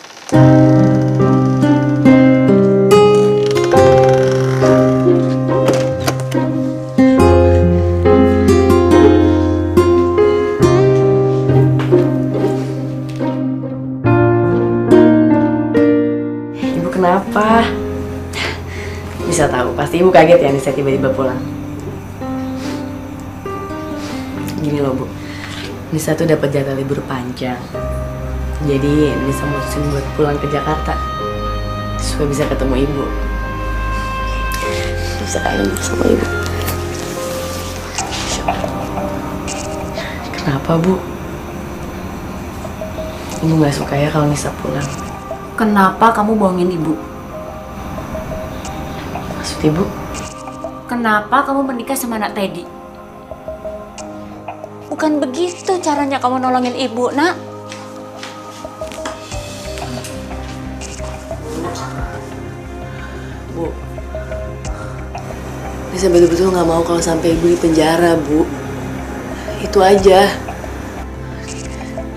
Kenapa? Bisa tahu, pasti Ibu kaget ya Nisa tiba-tiba pulang. Gini loh Bu, Nisa tuh dapat jatah libur panjang. Jadi Nisa mutusin buat pulang ke Jakarta supaya bisa ketemu Ibu. Bisa kangen sama Ibu. Kenapa Bu? Ibu nggak suka ya kalau Nisa pulang? Kenapa kamu bohongin Ibu? Maksud Ibu? Kenapa kamu menikah sama anak Teddy? Bukan begitu caranya kamu nolongin Ibu, Nak. Bu, Nisa betul-betul nggak mau kalau sampai Ibu di penjara, Bu. Itu aja.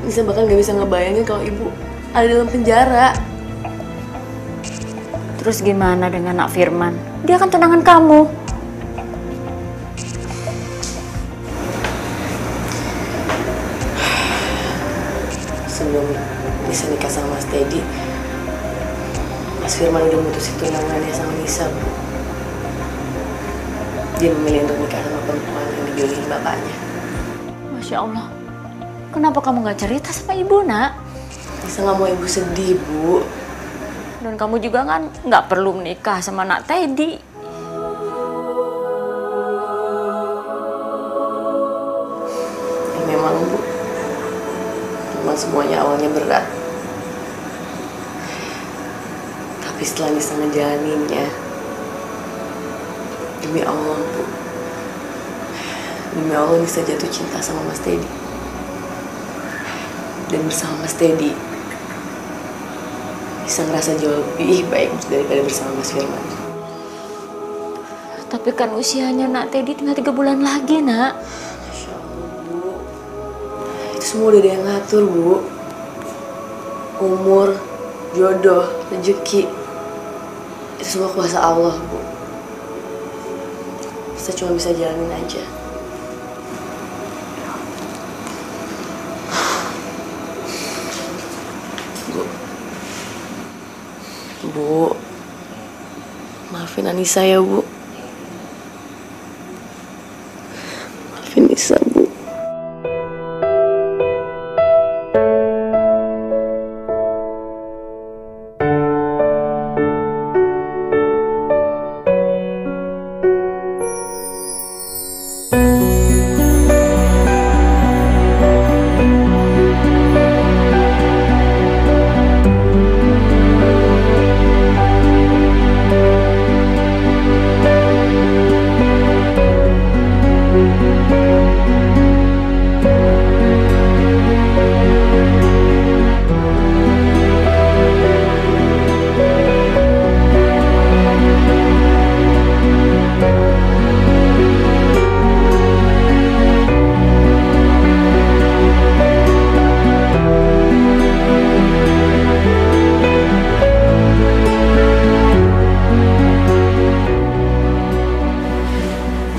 Nisa bahkan nggak bisa ngebayangin kalau Ibu ada dalam penjara. Terus gimana dengan Nak Firman? Dia kan tunangan kamu. Sebelum Nisa nikah sama Mas Teddy, Mas Firman udah mutusin tunangannya sama Nisa, Bu. Dia memilih untuk nikah sama perempuan yang dijodohin bapaknya. Masya Allah. Kenapa kamu nggak cerita sama Ibu, Nak? Nisa nggak mau Ibu sedih, Bu. Dan kamu juga kan nggak perlu menikah sama Nak Teddy. Ya, memang Bu, memang semuanya awalnya berat. Tapi setelah Nisa ngejalaninnya, demi Allah Bu, demi Allah Nisa jatuh cinta sama Mas Teddy. Dan bersama Mas Teddy, bisa ngerasa jauh lebih baik daripada bersama Mas Firman. Tapi kan usianya Nak Teddy tinggal 3 bulan lagi, Nak. Masya Allah, Bu. Itu semua udah ada yang ngatur, Bu. Umur, jodoh, rezeki, itu semua kuasa Allah, Bu. Kita cuma bisa jalanin aja. Bu, maafin Anissa ya, Bu. Maafin Nisa, Bu.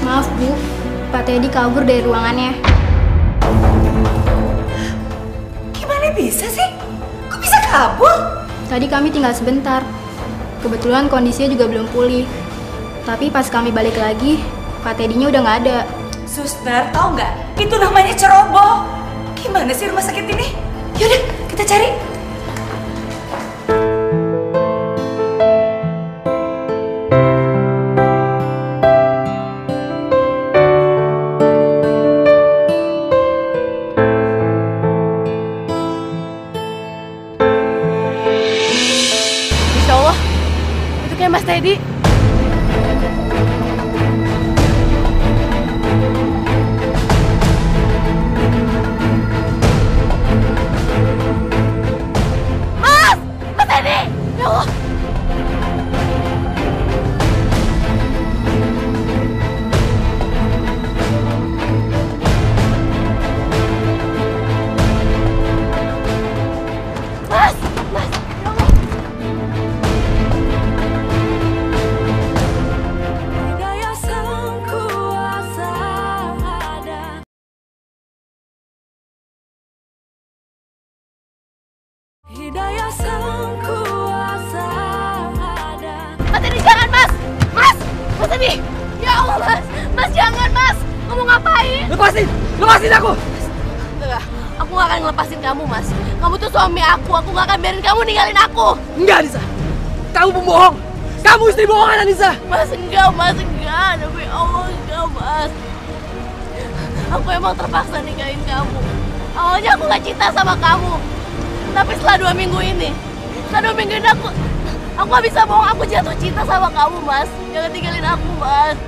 Maaf Bu, Pak Teddy kabur dari ruangannya. Gimana bisa sih? Kok bisa kabur? Tadi kami tinggal sebentar. Kebetulan kondisinya juga belum pulih. Tapi pas kami balik lagi, Pak Teddy-nya udah nggak ada. Suster, tahu nggak? Itu namanya ceroboh. Gimana sih rumah sakit ini? Yaudah, kita cari. Insya Allah, itu kayak Mas Teddy. Mas Teddy! Ya Allah! Mas! Mas! Ya Allah! Mas Teddy, jangan Mas! Mas! Mas Teddy! Ya Allah Mas! Mas jangan Mas! Kamu ngapain? Lepasin! Lepasin aku! Enggak, aku gak akan ngelepasin kamu Mas. Kamu tuh suami aku gak akan biarin kamu ninggalin aku. Enggak, Anissa. Kamu pembohong. Kamu istri bohongan, Anissa. Mas enggak Demi Allah enggak Mas. Aku emang terpaksa ninggalin kamu. Awalnya aku gak cinta sama kamu. Tapi setelah 2 minggu ini aku gak bisa bohong, aku jatuh cinta sama kamu Mas. Jangan tinggalin aku Mas.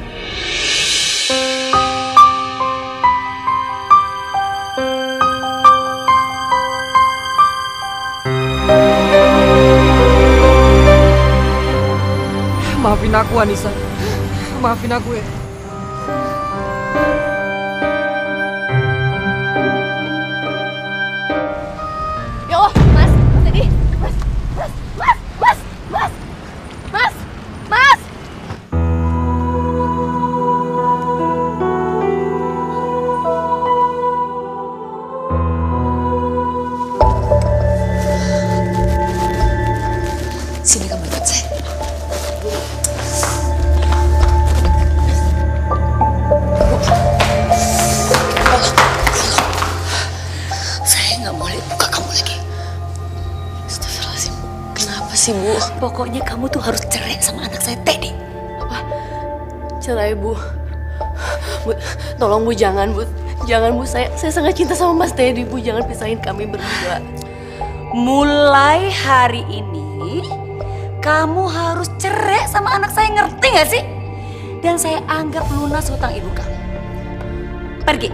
Maafin aku, Anissa. Maafin aku ya. Ya Allah, Mas Teddy, Mas. Sini kamu ikut saya. Saya nggak boleh buka kamu lagi. Astagfirullahaladzim. Kenapa sih Bu? Pokoknya kamu tuh harus cerai sama anak saya Teddy. Apa? Cerai Bu. Bu, tolong Bu jangan Bu. Jangan Bu, saya sangat cinta sama Mas Teddy Bu. Jangan pisahin kami berdua. Mulai hari ini, kamu harus cerai sama anak saya, ngerti gak sih? Dan saya anggap lunas hutang ibu kamu. Pergi.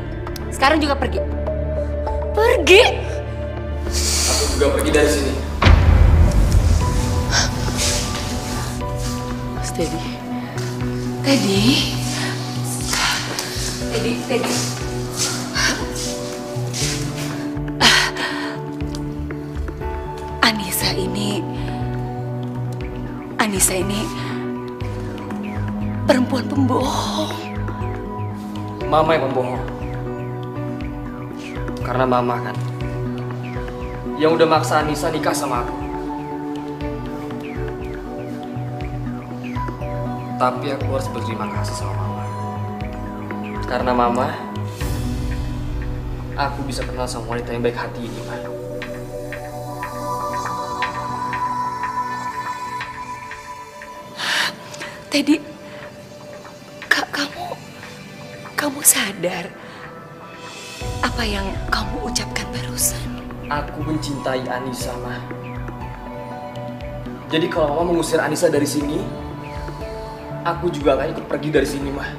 Sekarang juga pergi. Pergi. Aku juga pergi dari sini. Teddy. Teddy. Anissa ini perempuan pembohong. Mama yang membohong. Karena Mama kan yang udah maksa Anissa nikah sama aku. Tapi aku harus berterima kasih sama Mama. Karena Mama, aku bisa kenal sama wanita yang baik hati ini, Ma. Teddy, kamu sadar apa yang kamu ucapkan barusan? Aku mencintai Anissa, Ma. Jadi kalau Mama mengusir Anissa dari sini, aku juga akan ikut pergi dari sini, Ma.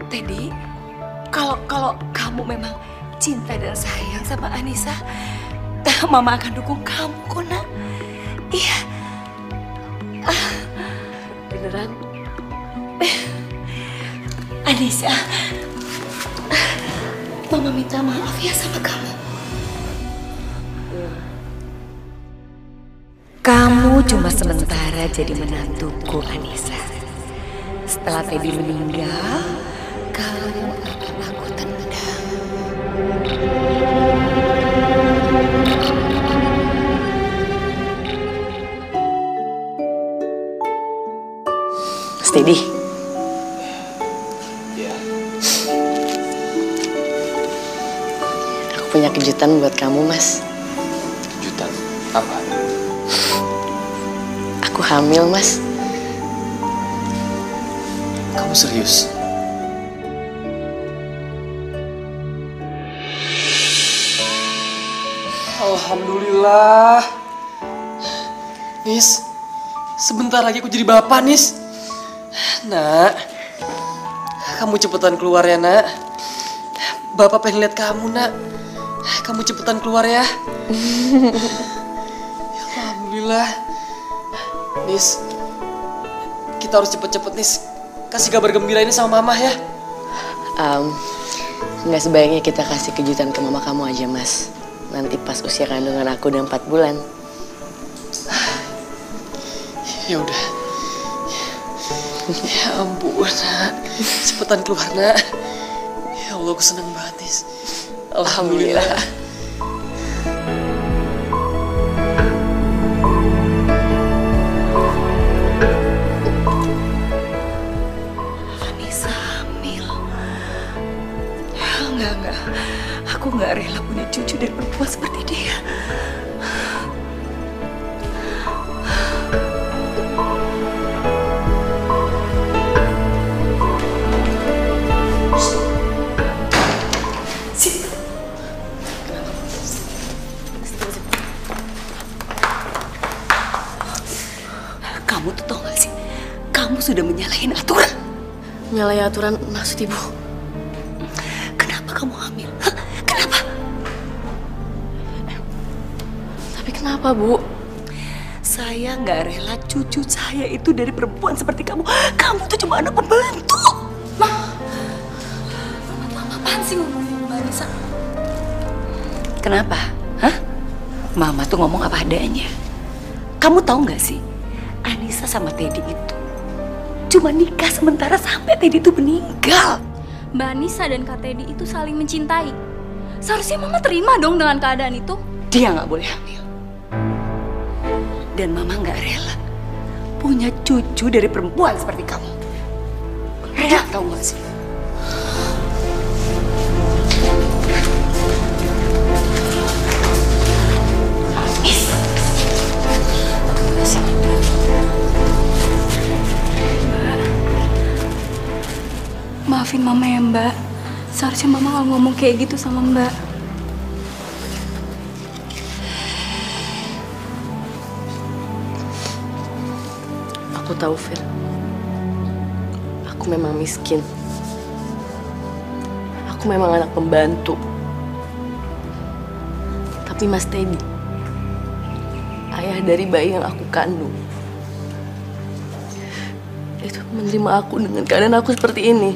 Teddy, kalau kamu memang cinta dan sayang sama Anissa, Mama akan dukung kamu kok, Nak. Iya. Beneran? Anissa, Mama minta maaf ya sama kamu. Kamu cuma sementara jadi menantuku, Anissa. Setelah Teddy meninggal, kamu akan aku tendang. Teddy. Iya. Aku punya kejutan buat kamu, Mas. Kejutan? Apa? Aku hamil, Mas. Kamu serius? Alhamdulillah. Nis, sebentar lagi aku jadi bapak, Nis. Nak, kamu cepetan keluar ya, Nak. Bapak pengen lihat kamu, Nak. Kamu cepetan keluar ya. Alhamdulillah. Nis, kita harus cepet-cepet, Nis. Kasih kabar gembira ini sama Mama ya. Nggak sebaiknya kita kasih kejutan ke Mama kamu aja, Mas. Nanti pas usia kandungan aku udah 4 bulan. Ya udah. Ya ampun, Nak. Cepetan keluar, Nak. Ya Allah, aku senang banget, Nis. Alhamdulillah. Anissa hamil. Enggak. Aku nggak rela punya cucu dari perempuan seperti dia. Kamu tuh tau gak sih? Kamu sudah menyalahin aturan. Nyalahi aturan maksud Ibu? Kenapa kamu hamil? Hah? Kenapa? Tapi kenapa, Bu? Saya nggak rela cucu saya itu dari perempuan seperti kamu. Kamu tuh cuma anak pembantu. Mama apaan sih ngomongin Mbak Anissa? Kenapa? Hah? Mama tuh ngomong apa adanya. Kamu tahu nggak sih? Anissa sama Teddy itu cuma nikah sementara sampai Teddy itu meninggal. Mbak Anissa dan Kak Teddy itu saling mencintai. Seharusnya Mama terima dong dengan keadaan itu. Dia nggak boleh hamil. Dan Mama nggak rela punya cucu dari perempuan seperti kamu. Rela tahu nggak sih? Maafin Mama ya, Mbak. Seharusnya Mama nggak ngomong kayak gitu sama Mbak. Aku tahu, Fir. Aku memang miskin. Aku memang anak pembantu. Tapi Mas Teddy, ayah dari bayi yang aku kandung, itu menerima aku dengan keadaan aku seperti ini.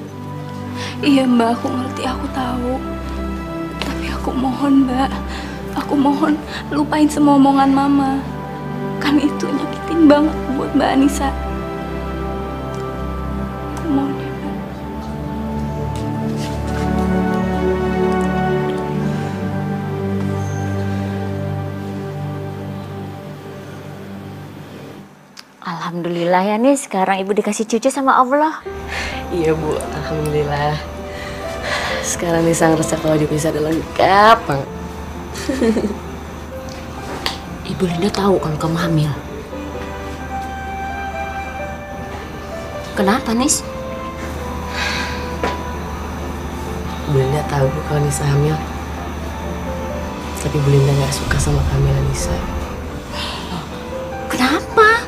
Iya Mbak, aku ngerti, aku tahu. Tapi aku mohon Mbak, aku mohon lupain semua omongan Mama. Kan itu nyakitin banget buat Mbak Anissa. Aku mohon ya Mbak. Alhamdulillah ya nih, sekarang ibu dikasih cucu sama Allah. Iya Bu, alhamdulillah. Sekarang Nisa ngerasa kalau dipisah udah lengkap banget. Ibu Linda tahu kalau kamu hamil. Kenapa, Nis? Bu Linda tahu Bu kalau Nisa hamil. Tapi Bu Linda nggak suka sama kehamilan Nisa. Kenapa?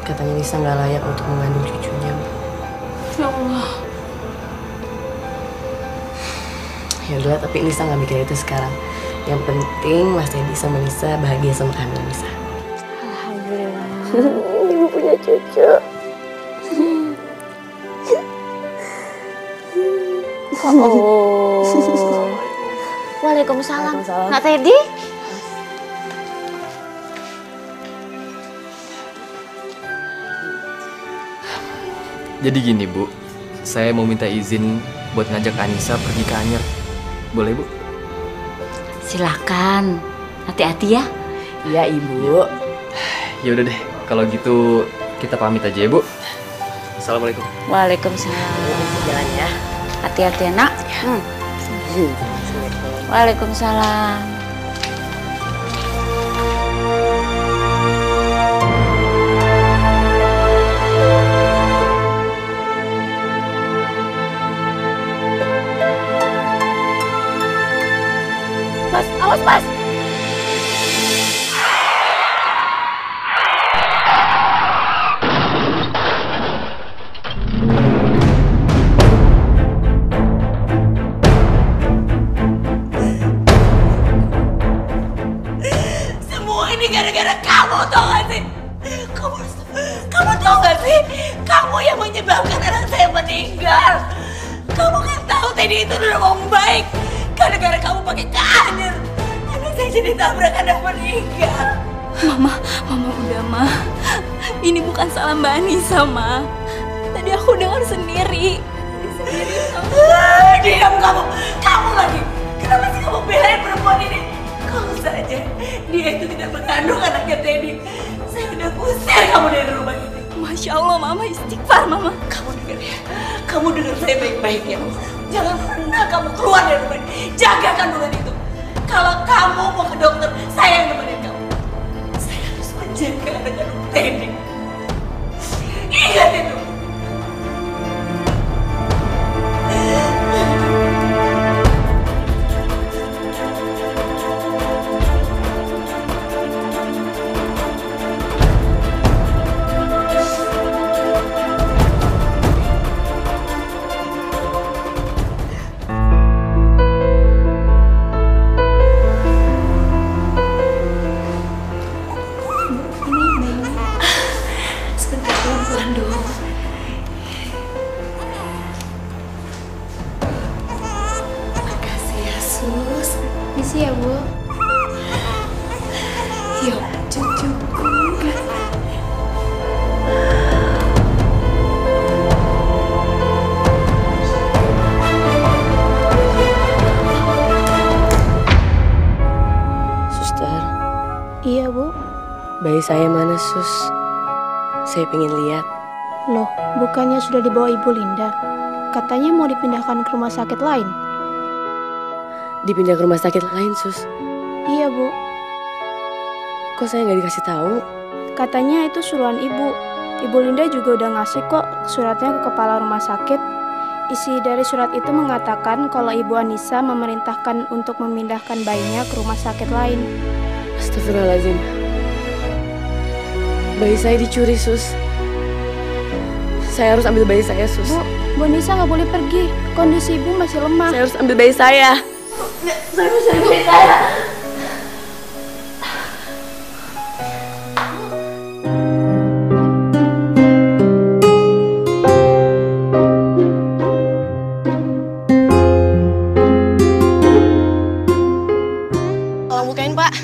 Katanya Nisa nggak layak untuk mengandung cucunya. Ya Allah. Ya udah, tapi Nisa nggak mikir itu sekarang. Yang penting Mas Teddy sama Nisa bahagia sama kehamilan Nisa. Alhamdulillah. Ibu punya cucu. Oh. Waalaikumsalam. Nak Teddy? Jadi gini Bu, saya mau minta izin buat ngajak Anissa pergi ke Anyer. Boleh Bu? Silakan. Hati-hati ya. Iya Ibu. Ya udah deh, kalau gitu kita pamit aja ya Bu. Assalamualaikum. Waalaikumsalam. Jalan ya. Hati-hati ya, Nak. Waalaikumsalam. Mas, awas Mas. Semua ini gara-gara kamu, tau gak sih? Kamu tau gak sih? Kamu yang menyebabkan anak saya meninggal. Kamu kan tahu Teddy itu udah orang baik. Gara-gara kamu pakai Anyer, anak saya jadi tabrakan dan meninggal. Mama udah Ma. Ini bukan salah Mbak Anissa Ma. Tadi aku dengar sendiri. Diam kamu lagi. Kenapa sih kamu belain perempuan ini? Kalau saja dia itu tidak mengandung anaknya Teddy, saya udah usir kamu dari rumah ini. Masya Allah Mama, istighfar Mama. Kamu dengar ya, kamu dengar saya baik-baik ya. Jangan pernah kamu keluar dari rumah ini. Jaga kandungan itu. Kalau kamu mau ke dokter, saya yang nemenin kamu. Saya harus menjaga anak kandung Teddy. Ingat itu. Sebentar, pelan-pelan dong. Makasih ya Sus. Misi ya Bu. Yuk cucuku. Suster, Iya Bu. bayi saya mana Sus? Saya pengen lihat. Loh, bukannya sudah dibawa Ibu Linda? Katanya mau dipindahkan ke rumah sakit lain. Dipindah ke rumah sakit lain Sus. Iya Bu. Kok saya nggak dikasih tahu? Katanya itu suruhan Ibu. Ibu Linda juga udah ngasih kok suratnya ke kepala rumah sakit. Isi dari surat itu mengatakan kalau Ibu Anissa memerintahkan untuk memindahkan bayinya ke rumah sakit lain. Astagfirullahaladzim. Bayi saya dicuri Sus. Saya harus ambil bayi saya Sus. Bu Anissa nggak boleh pergi. Kondisi Ibu masih lemah. Saya harus ambil bayi saya. Saya harus ambil bayi saya. Tolong bukain, Pak.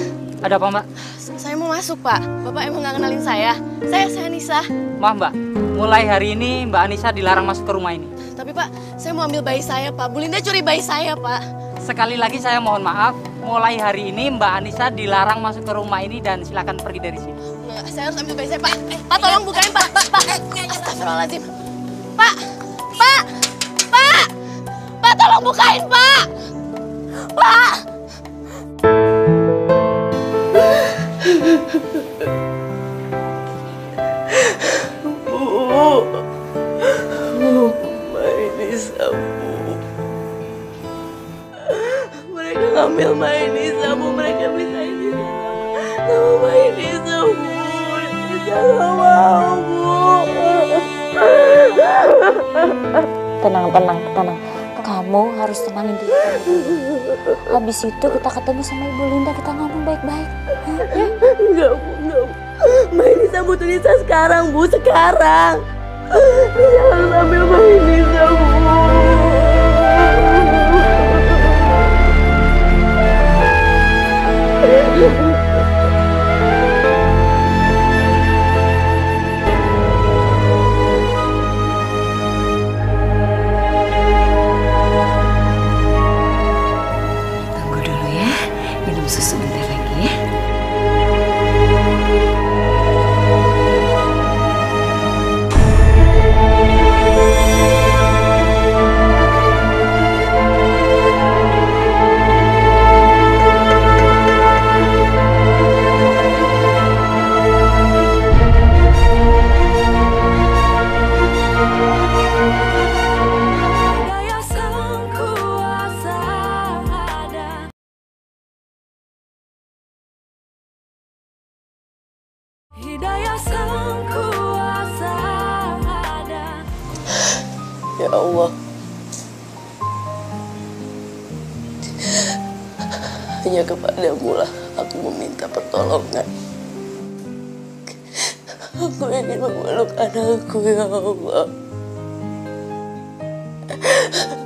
Ada apa, Mbak? Saya mau masuk, Pak. Bapak emang nggak kenalin saya. Saya Anissa. Maaf, Mbak. Mulai hari ini Mbak Anissa dilarang masuk ke rumah ini. Tapi, Pak, saya mau ambil bayi saya, Pak. Bu Linda curi bayi saya, Pak. Sekali lagi saya mohon maaf. Mulai hari ini Mbak Anissa dilarang masuk ke rumah ini dan silakan pergi dari sini. Nggak, saya harus ambil bayi saya, Pak. Pak, tolong bukain, Pak. Pak. Astagfirullahaladzim. Pak. Pak. Pak. Pak, tolong bukain, Pak. Pak. Mainisa, Bu. Mereka ngambil Mainisa, Bu. Mereka bisa ini sama Mainisa, Bu. Mainisa gak mau, Bu. Tenang. Kamu harus tenangin diri kamu. Habis itu kita ketemu sama Ibu Linda, kita ngomong baik-baik. Ya? Enggak, Bu. Mainisa butuh Nisa sekarang, Bu. Sekarang. Nisa harus ambil Mainisa, Bu. Tunggu dulu ya, minum susu bentar lagi ya. Ya Allah, hanya kepadamu lah aku meminta pertolongan. Aku ingin memeluk anakku, ya Allah.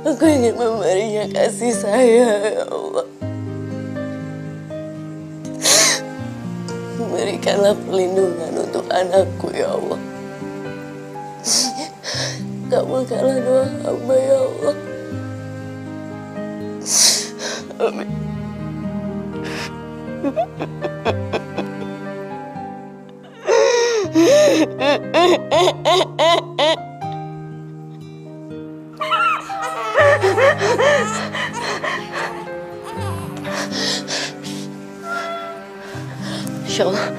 Aku ingin memberinya kasih sayang, ya Allah. Berikanlah perlindungan untuk anakku, ya Allah. Kabulkanlah doa hamba, ya Allah. Amin. Insya Allah.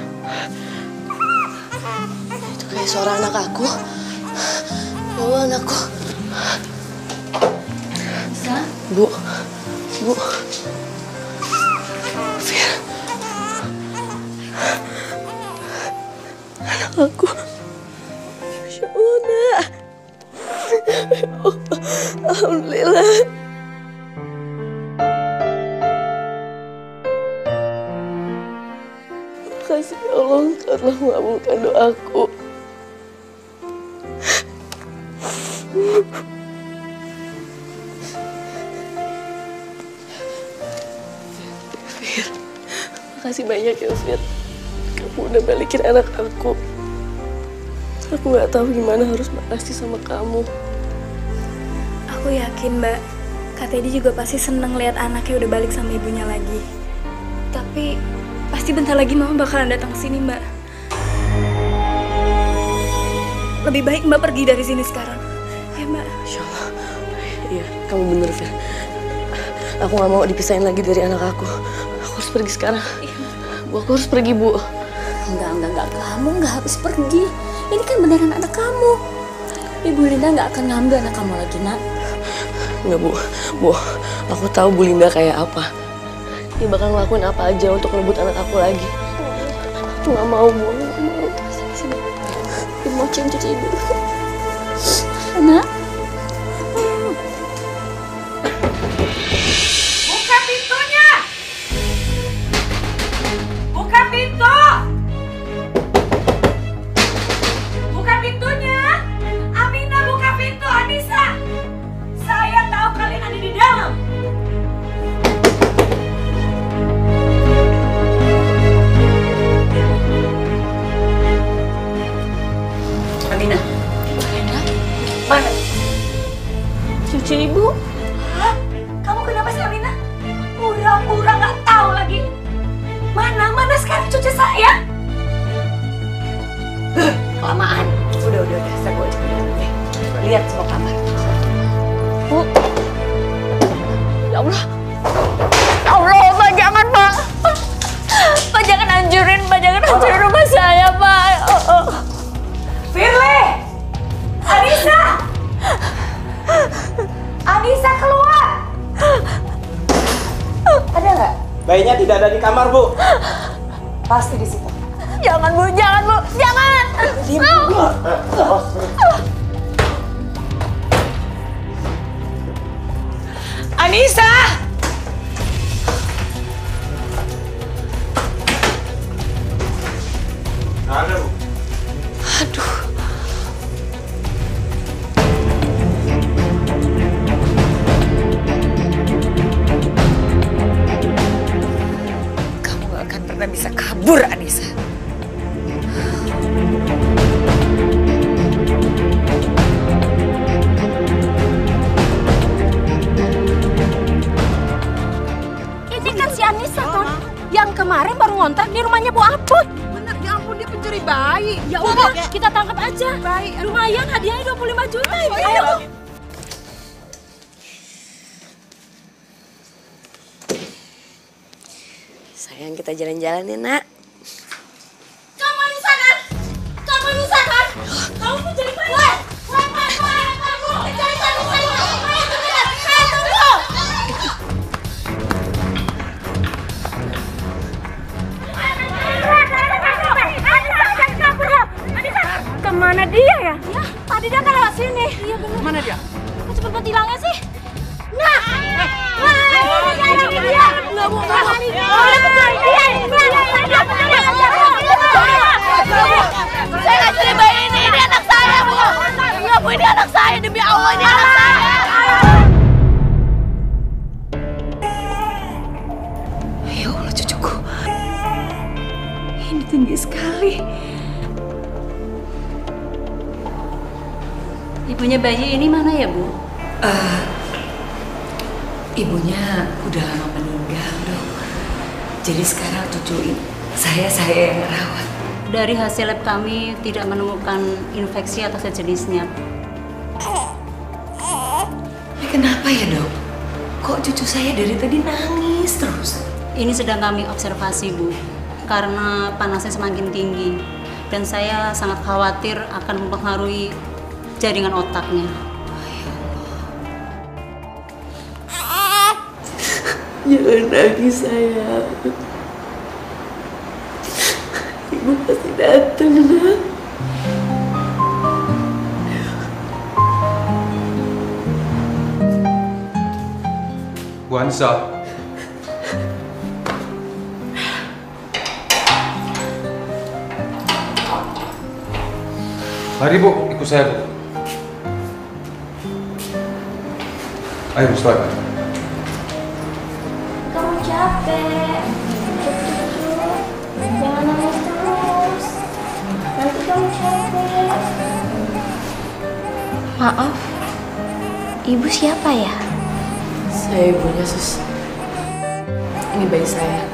Itu kayak suara anak aku. Ya Allah, anakku. Bisa? Bu. Fir. Anak aku. Masya Allah, nak. Alhamdulillah. Terima kasih, ya Allah, Engkau telah mengabulkan doaku. Fir, makasih banyak ya, Fir. Kamu udah balikin anak aku. Aku gak tahu gimana harus makasih sama kamu. Aku yakin, Mbak, Kak Teddy juga pasti seneng lihat anaknya udah balik sama ibunya lagi. Tapi pasti bentar lagi Mama bakalan datang ke sini, Mbak. Lebih baik Mbak pergi dari sini sekarang. Ya, Mbak. Insya Allah. Iya, kamu bener, Fir. Aku gak mau dipisahin lagi dari anak aku. Aku harus pergi sekarang. Bu, aku harus pergi, Bu. Enggak. Kamu nggak harus pergi. Ini kan beneran anak kamu. Ibu Linda nggak akan ngambil anak kamu lagi, nak. Enggak, Bu. Bu, aku tahu Bu Linda kayak apa. Dia bakal ngelakuin apa aja untuk merebut anak aku lagi. Aku gak mau, Bu. Aku gak mau. Sini. Dia mau cium cuci ibu. Nak. Buka pintunya! Buka pintu! Buka pintunya! Amina, buka pintu, Anissa! Saya tahu kalian ada di dalam. lihat semua kamar. Bu. Ya Allah. Ya Allah, Pak, jangan, Pak. Pak, jangan hancurin rumah saya, Pak. Firly! Anissa! Anissa, keluar! Ada nggak? Bayinya tidak ada di kamar, Bu. Pasti di situ. Jangan, Bu. Jangan. Diam, Bu. Anissa! Ada, Bu. Aduh. Kamu gak akan pernah bisa kabur, Anissa. Ini kan si Anissa kan, yang kemarin baru ngontrak di rumahnya Bu Aput. Bener, ya ampun, dia pencuri bayi. Ya udah, kita tangkap aja. Baik. Lumayan, hadiahnya 25 juta. Ayo. Sayang, kita jalan-jalan ya, Nak. Kamu Anissa kan? Kamu Anissa kan? Kamu pencuri bayi. Kemana dia ya? Ya, tadi dia kan lewat sini. Iya benar. Mana dia? Kok cepet hilangnya sih? Nah, dia. Nggak mau saya nggak curi bayi ini anak saya, Bu. Nggak, Bu, ini anak saya, demi Allah ini anak saya. Ya Allah, cucuku. Ini tinggi sekali. Ibunya bayi ini mana ya, Bu? Ibunya udah lama meninggal, Dok. Jadi sekarang cucu saya yang merawat. Dari hasil lab kami tidak menemukan infeksi atau sejenisnya. Kenapa ya, Dok? Kok cucu saya dari tadi nangis terus? Ini sedang kami observasi, Bu. Karena panasnya semakin tinggi. Dan saya sangat khawatir akan mempengaruhi jaringan otaknya. Jangan nangis, sayang. Ibu pasti datang, Nak. Bu Anissa. Mari, Bu, ikut saya, Bu. Ayo, Mustafa. Kamu capek. Jangan nangis terus. Nanti kamu capek. Maaf, ibu siapa ya? Saya ibunya, Sus. Ini bayi saya.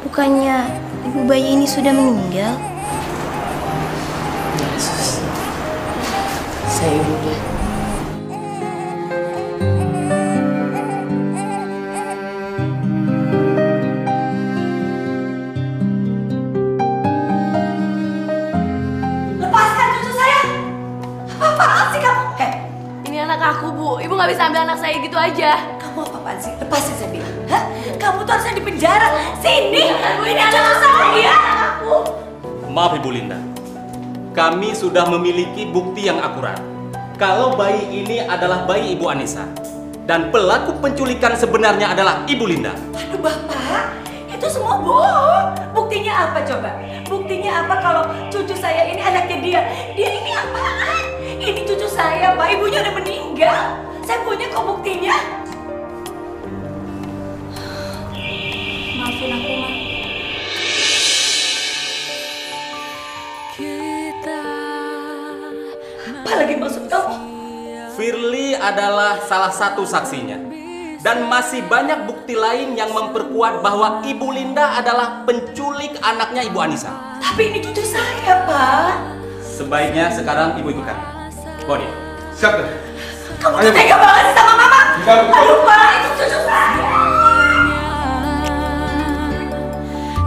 Bukannya ibu bayi ini sudah meninggal? Ya, Sus. Saya ibunya. Ibu nggak bisa ambil anak saya gitu aja. Kamu apa-apaan sih? Lepasin saya bilang. Hah? Kamu tuh harusnya di penjara. Sini, ini anak saya. Aku. Maaf Ibu Linda, kami sudah memiliki bukti yang akurat. Kalau bayi ini adalah bayi Ibu Anissa dan pelaku penculikan sebenarnya adalah Ibu Linda. Aduh Bapak, itu semua bohong. Buktinya apa coba? Buktinya apa kalau cucu saya ini anaknya dia? Dia ini apaan? Ini cucu saya, Pak. Ibunya udah meninggal. Saya punya kok buktinya. Maafin aku, Ma. Apa lagi maksud kamu? Firly adalah salah satu saksinya. Dan masih banyak bukti lain yang memperkuat bahwa Ibu Linda adalah penculik anaknya Ibu Anissa. Tapi ini cucu saya, Pak. Sebaiknya sekarang Ibu ikut kami. Bawa dia. Siapa? Kamu tuh tega banget sih sama mama. Aduh, Pak, itu cucu saya.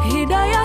Hidayah